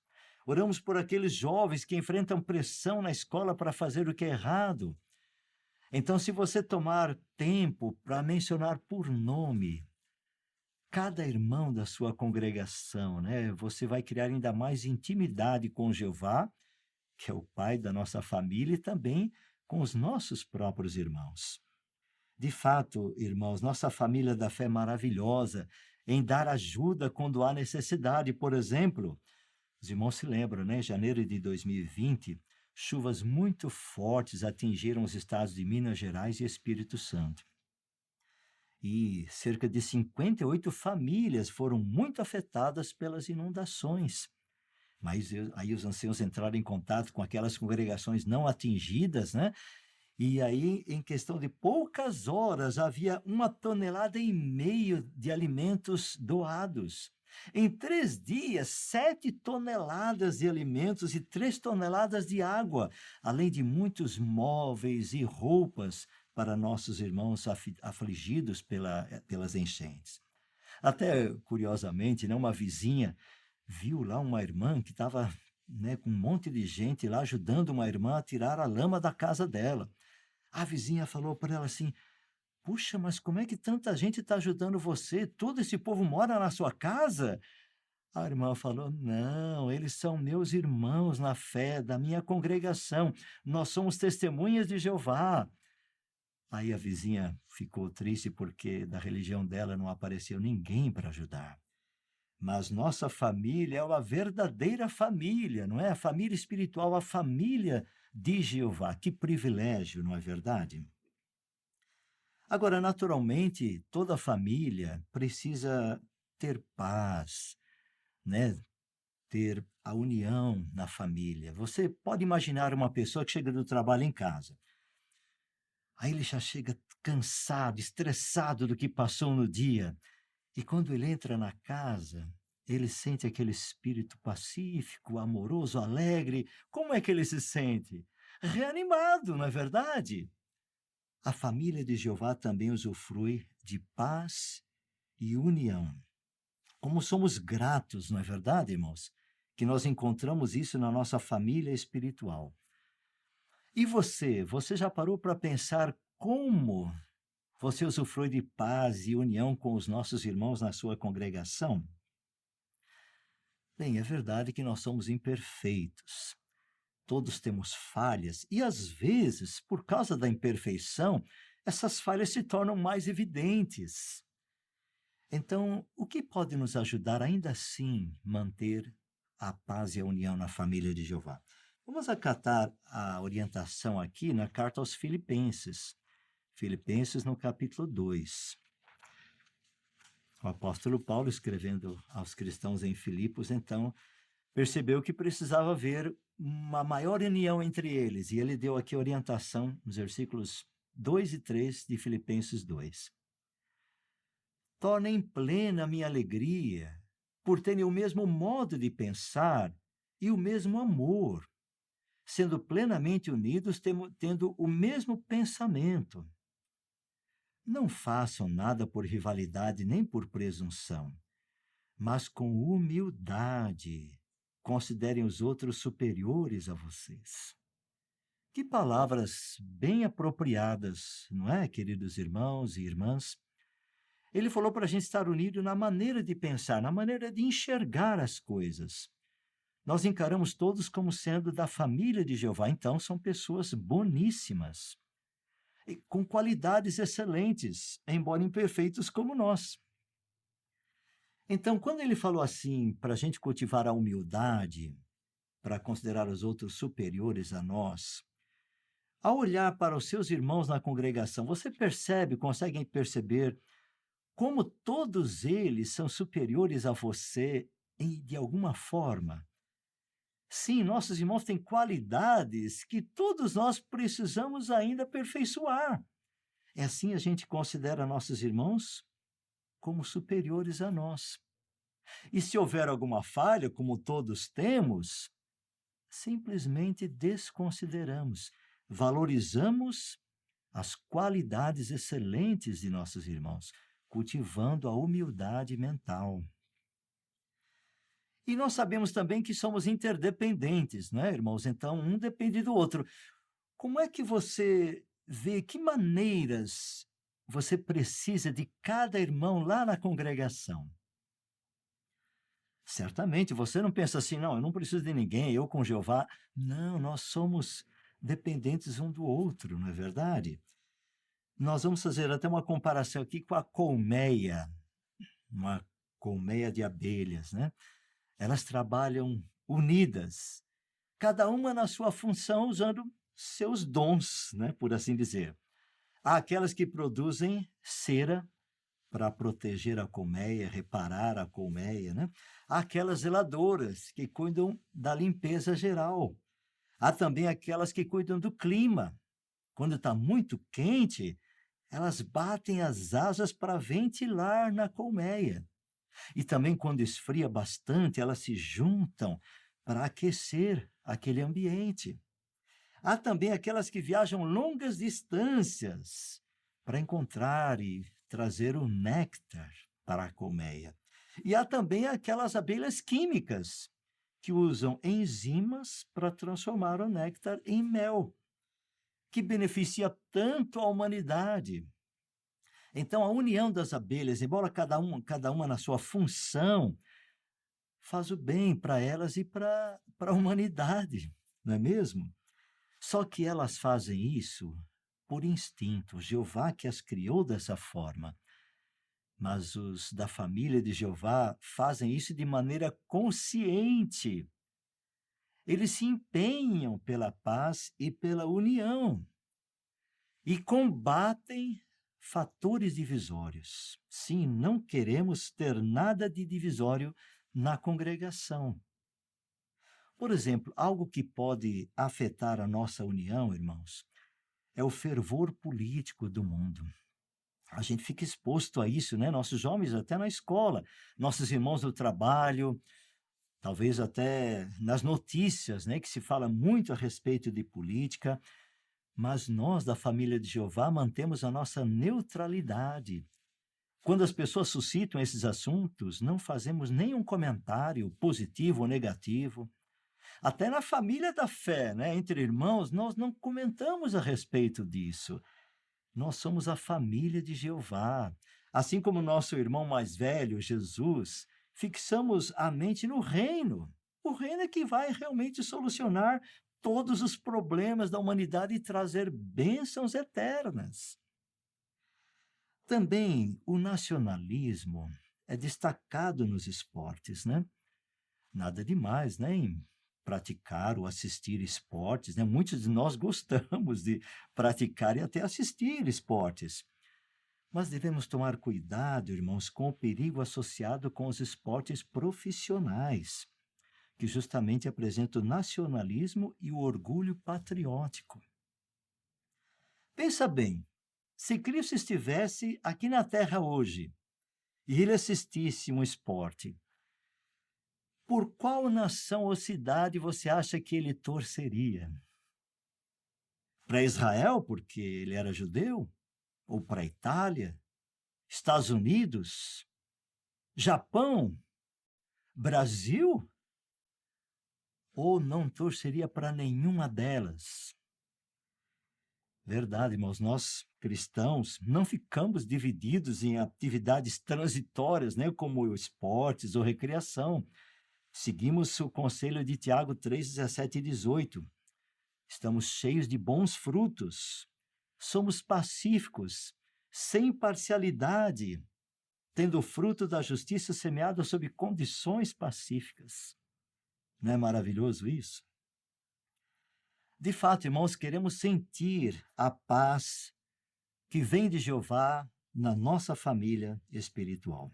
Oramos por aqueles jovens que enfrentam pressão na escola para fazer o que é errado. Então, se você tomar tempo para mencionar por nome cada irmão da sua congregação, né, você vai criar ainda mais intimidade com Jeová, que é o pai da nossa família, e também com os nossos próprios irmãos. De fato, irmãos, nossa família da fé é maravilhosa em dar ajuda quando há necessidade. Por exemplo, os irmãos se lembram, né? Em janeiro de 2020, chuvas muito fortes atingiram os estados de Minas Gerais e Espírito Santo. E cerca de 58 famílias foram muito afetadas pelas inundações. Mas aí os anciãos entraram em contato com aquelas congregações não atingidas, né? E aí, em questão de poucas horas, havia 1,5 tonelada de alimentos doados. Em 3 dias, 7 toneladas de alimentos e 3 toneladas de água, além de muitos móveis e roupas para nossos irmãos afligidos pelas enchentes. Até, curiosamente, né, uma vizinha viu lá uma irmã que estava, né, com um monte de gente lá ajudando uma irmã a tirar a lama da casa dela. A vizinha falou para ela assim: puxa, mas como é que tanta gente está ajudando você? Todo esse povo mora na sua casa? A irmã falou: não, eles são meus irmãos na fé, da minha congregação. Nós somos testemunhas de Jeová. Aí a vizinha ficou triste porque da religião dela não apareceu ninguém para ajudar. Mas nossa família é uma verdadeira família, não é? A família espiritual, a família de Jeová. Que privilégio, não é verdade? Agora, naturalmente, toda família precisa ter paz, né? Ter a união na família. Você pode imaginar uma pessoa que chega do trabalho em casa. Aí ele já chega cansado, estressado do que passou no dia. E quando ele entra na casa, ele sente aquele espírito pacífico, amoroso, alegre. Como é que ele se sente? Reanimado, não é verdade? A família de Jeová também usufrui de paz e união. Como somos gratos, não é verdade, irmãos? Que nós encontramos isso na nossa família espiritual. E você já parou para pensar como você usufrui de paz e união com os nossos irmãos na sua congregação? Bem, é verdade que nós somos imperfeitos. Todos temos falhas e, às vezes, por causa da imperfeição, essas falhas se tornam mais evidentes. Então, o que pode nos ajudar ainda assim manter a paz e a união na família de Jeová? Vamos acatar a orientação aqui na carta aos Filipenses. Filipenses, no capítulo 2. O apóstolo Paulo, escrevendo aos cristãos em Filipos, então, percebeu que precisava haver uma maior união entre eles. E ele deu aqui a orientação nos versículos 2 e 3 de Filipenses 2. Tornem plena a minha alegria por terem o mesmo modo de pensar e o mesmo amor, sendo plenamente unidos, tendo o mesmo pensamento. Não façam nada por rivalidade nem por presunção, mas com humildade considerem os outros superiores a vocês. Que palavras bem apropriadas, não é, queridos irmãos e irmãs? Ele falou para a gente estar unido na maneira de pensar, na maneira de enxergar as coisas. Nós encaramos todos como sendo da família de Jeová, então são pessoas boníssimas, com qualidades excelentes, embora imperfeitos como nós. Então, quando ele falou assim, para a gente cultivar a humildade, para considerar os outros superiores a nós, ao olhar para os seus irmãos na congregação, você consegue perceber como todos eles são superiores a você de alguma forma. Sim, nossos irmãos têm qualidades que todos nós precisamos ainda aperfeiçoar. É assim a gente considera nossos irmãos como superiores a nós. E se houver alguma falha, como todos temos, simplesmente desconsideramos, valorizamos as qualidades excelentes de nossos irmãos, cultivando a humildade mental. E nós sabemos também que somos interdependentes, não é, irmãos? Então, um depende do outro. Como é que você vê, que maneiras você precisa de cada irmão lá na congregação? Certamente, você não pensa assim, não, eu não preciso de ninguém, eu com Jeová. Não, nós somos dependentes um do outro, não é verdade? Nós vamos fazer até uma comparação aqui com a colmeia, uma colmeia de abelhas, né? Elas trabalham unidas, cada uma na sua função, usando seus dons, né, por assim dizer. Há aquelas que produzem cera para proteger a colmeia, reparar a colmeia, né? Há aquelas zeladoras que cuidam da limpeza geral. Há também aquelas que cuidam do clima. Quando está muito quente, elas batem as asas para ventilar na colmeia. E também quando esfria bastante, elas se juntam para aquecer aquele ambiente. Há também aquelas que viajam longas distâncias para encontrar e trazer o néctar para a colmeia. E há também aquelas abelhas químicas que usam enzimas para transformar o néctar em mel, que beneficia tanto a humanidade. Então, a união das abelhas, embora cada uma na sua função, faz o bem para elas e para a humanidade, não é mesmo? Só que elas fazem isso por instinto. Jeová que as criou dessa forma. Mas os da família de Jeová fazem isso de maneira consciente. Eles se empenham pela paz e pela união e combatem fatores divisórios. Sim, não queremos ter nada de divisório na congregação. Por exemplo, algo que pode afetar a nossa união, irmãos, é o fervor político do mundo. A gente fica exposto a isso, né? Nossos jovens até na escola, nossos irmãos do trabalho, talvez até nas notícias, né? Que se fala muito a respeito de política, mas nós da família de Jeová mantemos a nossa neutralidade. Quando as pessoas suscitam esses assuntos, não fazemos nenhum comentário positivo ou negativo. Até na família da fé, né? Entre irmãos, nós não comentamos a respeito disso. Nós somos a família de Jeová. Assim como nosso irmão mais velho, Jesus, fixamos a mente no reino. O reino é que vai realmente solucionar todos os problemas da humanidade e trazer bênçãos eternas. Também o nacionalismo é destacado nos esportes, né? Nada demais, né? Em praticar ou assistir esportes, né? Muitos de nós gostamos de praticar e até assistir esportes. Mas devemos tomar cuidado, irmãos, com o perigo associado com os esportes profissionais, que justamente apresentam o nacionalismo e o orgulho patriótico. Pensa bem, se Cristo estivesse aqui na Terra hoje e ele assistisse um esporte, por qual nação ou cidade você acha que ele torceria? Para Israel, porque ele era judeu? Ou para a Itália? Estados Unidos? Japão? Brasil? Ou não torceria para nenhuma delas? Verdade, irmãos, nós cristãos não ficamos divididos em atividades transitórias, né, como esportes ou recreação. Seguimos o conselho de Tiago 3, 17 e 18. Estamos cheios de bons frutos. Somos pacíficos, sem parcialidade, tendo o fruto da justiça semeado sob condições pacíficas. Não é maravilhoso isso? De fato, irmãos, queremos sentir a paz que vem de Jeová na nossa família espiritual.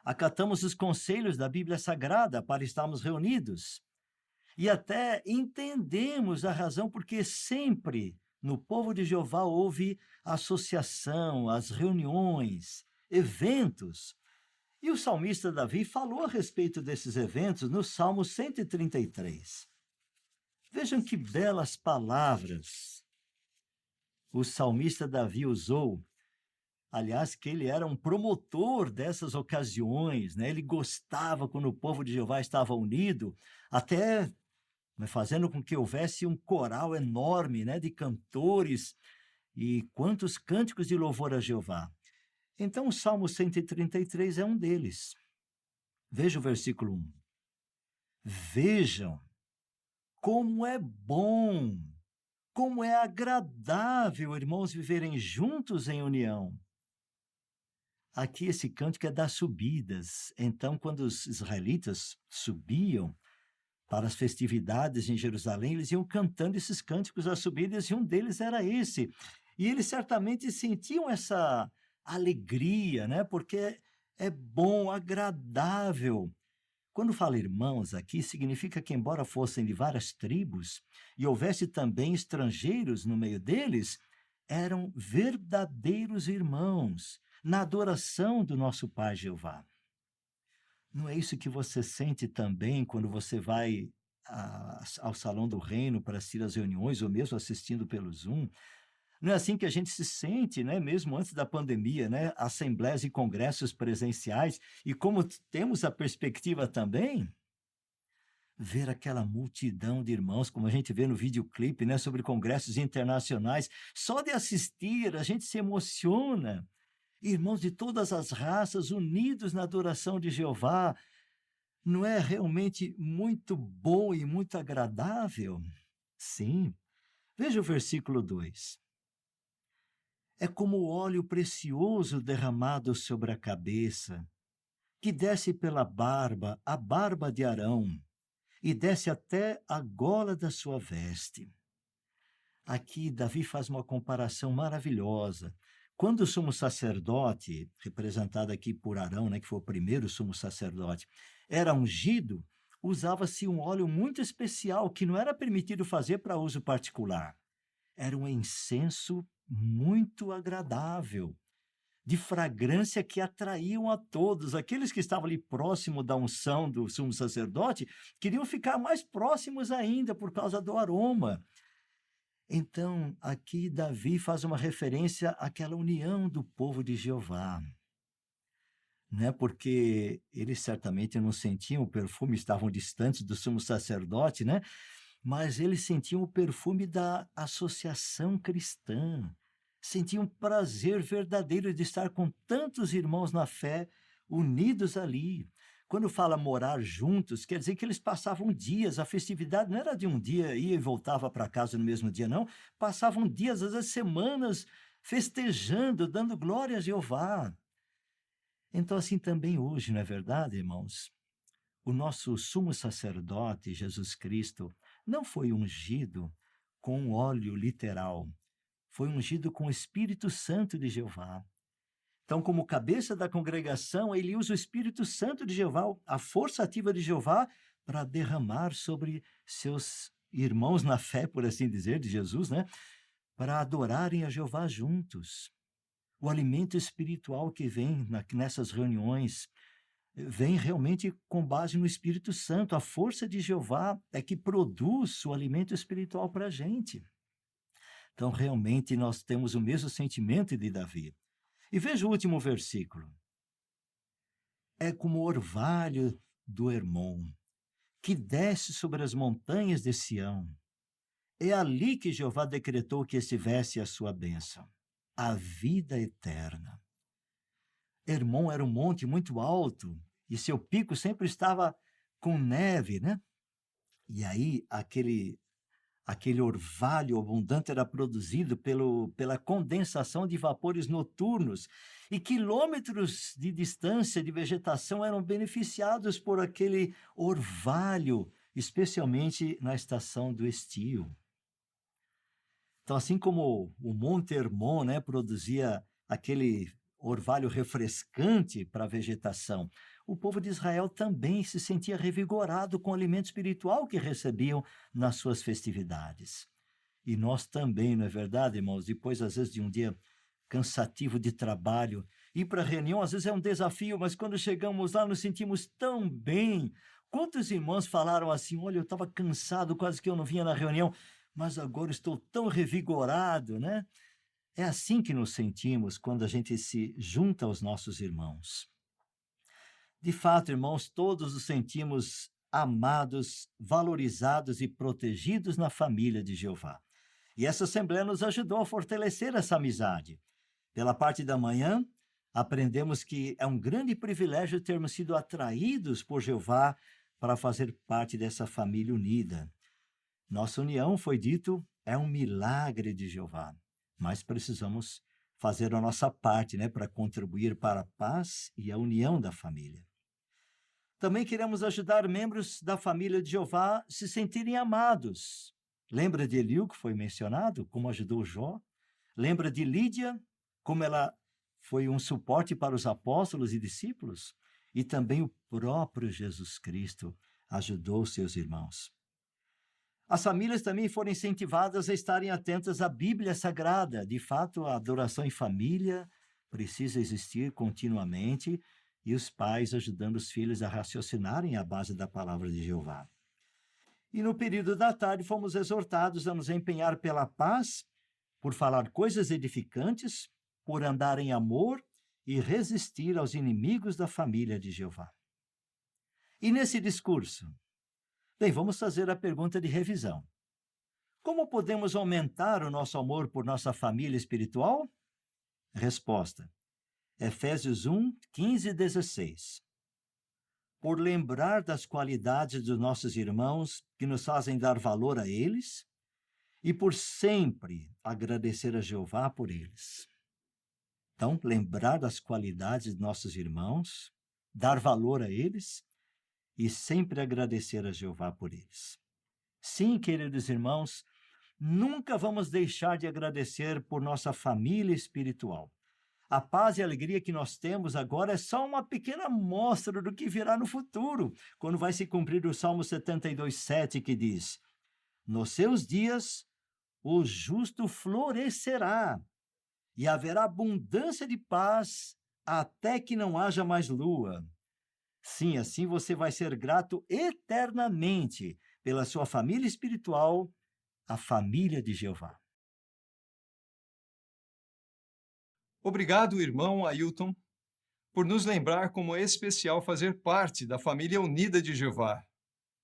acatamos os conselhos da Bíblia Sagrada para estarmos reunidos. E até entendemos a razão porque sempre no povo de Jeová houve associação, as reuniões, eventos. E o salmista Davi falou a respeito desses eventos no Salmo 133. Vejam que belas palavras o salmista Davi usou. Aliás, que ele era um promotor dessas ocasiões, né? Ele gostava quando o povo de Jeová estava unido, até fazendo com que houvesse um coral enorme, né, de cantores e quantos cânticos de louvor a Jeová. Então, o Salmo 133 é um deles. Veja o versículo 1. Vejam como é bom, como é agradável, irmãos, viverem juntos em união. Aqui esse cântico é das subidas. Então, quando os israelitas subiam para as festividades em Jerusalém, eles iam cantando esses cânticos às subidas, e um deles era esse. E eles certamente sentiam essa alegria, né? Porque é bom, agradável. Quando fala irmãos aqui, significa que, embora fossem de várias tribos e houvesse também estrangeiros no meio deles, eram verdadeiros irmãos na adoração do nosso Pai Jeová. Não é isso que você sente também quando você vai ao Salão do Reino para assistir às reuniões, ou mesmo assistindo pelo Zoom? Não é assim que a gente se sente, né? Mesmo antes da pandemia, né? Assembleias e congressos presenciais. E como temos a perspectiva também, ver aquela multidão de irmãos, como a gente vê no videoclipe, né? Sobre congressos internacionais. Só de assistir, a gente se emociona. Irmãos de todas as raças unidos na adoração de Jeová, não é realmente muito bom e muito agradável? Sim. Veja o versículo 2. É como o óleo precioso derramado sobre a cabeça, que desce pela barba, a barba de Arão, e desce até a gola da sua veste. Aqui Davi faz uma comparação maravilhosa. Quando o sumo sacerdote, representado aqui por Arão, né, que foi o primeiro sumo sacerdote, era ungido, usava-se um óleo muito especial que não era permitido fazer para uso particular. Era um incenso muito agradável, de fragrância que atraíam a todos. Aqueles que estavam ali próximo da unção do sumo sacerdote queriam ficar mais próximos ainda por causa do aroma. Então, aqui Davi faz uma referência àquela união do povo de Jeová, né? Porque eles certamente não sentiam o perfume, estavam distantes do sumo sacerdote, né? Mas eles sentiam o perfume da associação cristã, sentiam prazer verdadeiro de estar com tantos irmãos na fé unidos ali. Quando fala morar juntos, quer dizer que eles passavam dias, a festividade não era de um dia, ia e voltava para casa no mesmo dia, não. Passavam dias, às vezes semanas, festejando, dando glória a Jeová. Então, assim também hoje, não é verdade, irmãos? O nosso sumo sacerdote, Jesus Cristo, não foi ungido com óleo literal, foi ungido com o Espírito Santo de Jeová. Então, como cabeça da congregação, ele usa o Espírito Santo de Jeová, a força ativa de Jeová, para derramar sobre seus irmãos na fé, por assim dizer, de Jesus, né? Para adorarem a Jeová juntos. O alimento espiritual que vem nessas reuniões vem realmente com base no Espírito Santo. A força de Jeová é que produz o alimento espiritual para a gente. Então, realmente, nós temos o mesmo sentimento de Davi. E veja o último versículo. É como o orvalho do Hermon, que desce sobre as montanhas de Sião. É ali que Jeová decretou que estivesse a sua bênção, a vida eterna. Hermon era um monte muito alto e seu pico sempre estava com neve, né? E aí aquele orvalho abundante era produzido pela condensação de vapores noturnos, e quilômetros de distância de vegetação eram beneficiados por aquele orvalho, especialmente na estação do estio. Então, assim como o Monte Hermon, né, produzia aquele orvalho refrescante para a vegetação, o povo de Israel também se sentia revigorado com o alimento espiritual que recebiam nas suas festividades. E nós também, não é verdade, irmãos? Depois, às vezes, de um dia cansativo de trabalho, ir para a reunião às vezes é um desafio, mas quando chegamos lá nos sentimos tão bem. Quantos irmãos falaram assim, olha, eu estava cansado, quase que eu não vinha na reunião, mas agora estou tão revigorado, né? É assim que nos sentimos quando a gente se junta aos nossos irmãos. De fato, irmãos, todos nos sentimos amados, valorizados e protegidos na família de Jeová. E essa Assembleia nos ajudou a fortalecer essa amizade. Pela parte da manhã, aprendemos que é um grande privilégio termos sido atraídos por Jeová para fazer parte dessa família unida. Nossa união, foi dito, é um milagre de Jeová, mas precisamos fazer a nossa parte, né, para contribuir para a paz e a união da família. Também queremos ajudar membros da família de Jeová a se sentirem amados. Lembra de Eliú, que foi mencionado, como ajudou Jó? Lembra de Lídia, como ela foi um suporte para os apóstolos e discípulos? E também o próprio Jesus Cristo ajudou seus irmãos. As famílias também foram incentivadas a estarem atentas à Bíblia Sagrada. De fato, a adoração em família precisa existir continuamente, e os pais ajudando os filhos a raciocinarem à base da palavra de Jeová. E no período da tarde fomos exortados a nos empenhar pela paz, por falar coisas edificantes, por andar em amor e resistir aos inimigos da família de Jeová. E nesse discurso? Bem, vamos fazer a pergunta de revisão. Como podemos aumentar o nosso amor por nossa família espiritual? Resposta: Efésios 1, 15 e 16. Por lembrar das qualidades dos nossos irmãos que nos fazem dar valor a eles e por sempre agradecer a Jeová por eles. Então, lembrar das qualidades dos nossos irmãos, dar valor a eles e sempre agradecer a Jeová por eles. Sim, queridos irmãos, nunca vamos deixar de agradecer por nossa família espiritual. A paz e a alegria que nós temos agora é só uma pequena amostra do que virá no futuro, quando vai se cumprir o Salmo 72:7, que diz: Nos seus dias o justo florescerá, e haverá abundância de paz até que não haja mais lua. Sim, assim você vai ser grato eternamente pela sua família espiritual, a família de Jeová. Obrigado, irmão Ailton, por nos lembrar como é especial fazer parte da família unida de Jeová.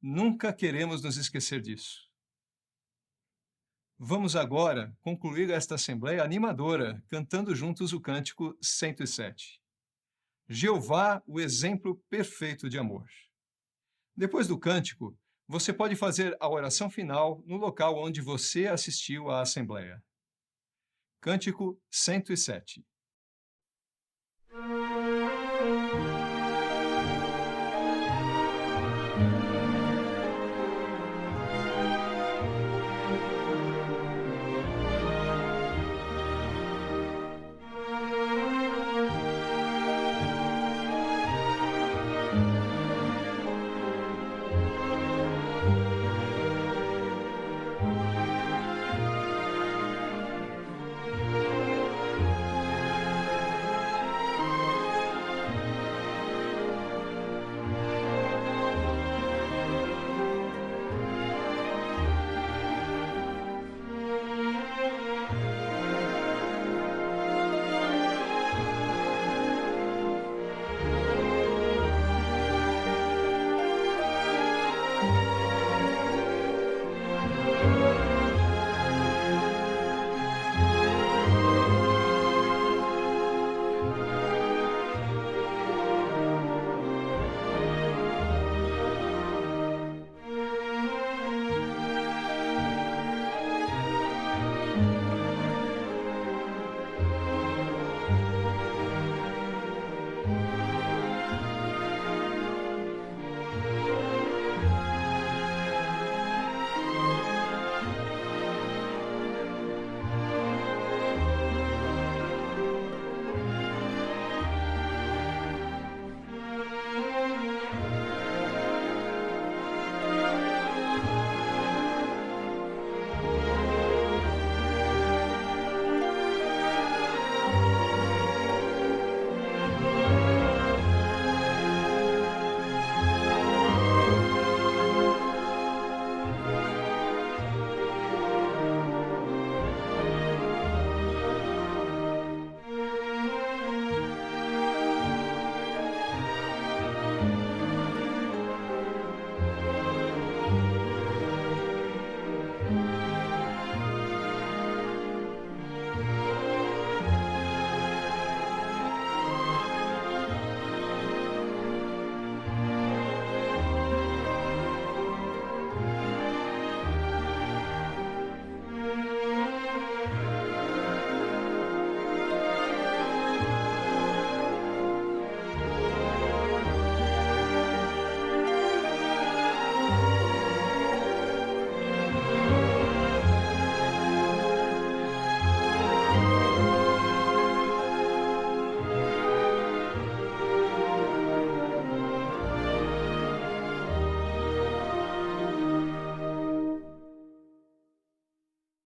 Nunca queremos nos esquecer disso. Vamos agora concluir esta assembleia animadora, cantando juntos o cântico 107. Jeová, o exemplo perfeito de amor. Depois do cântico, você pode fazer a oração final no local onde você assistiu à assembleia. Cântico 107.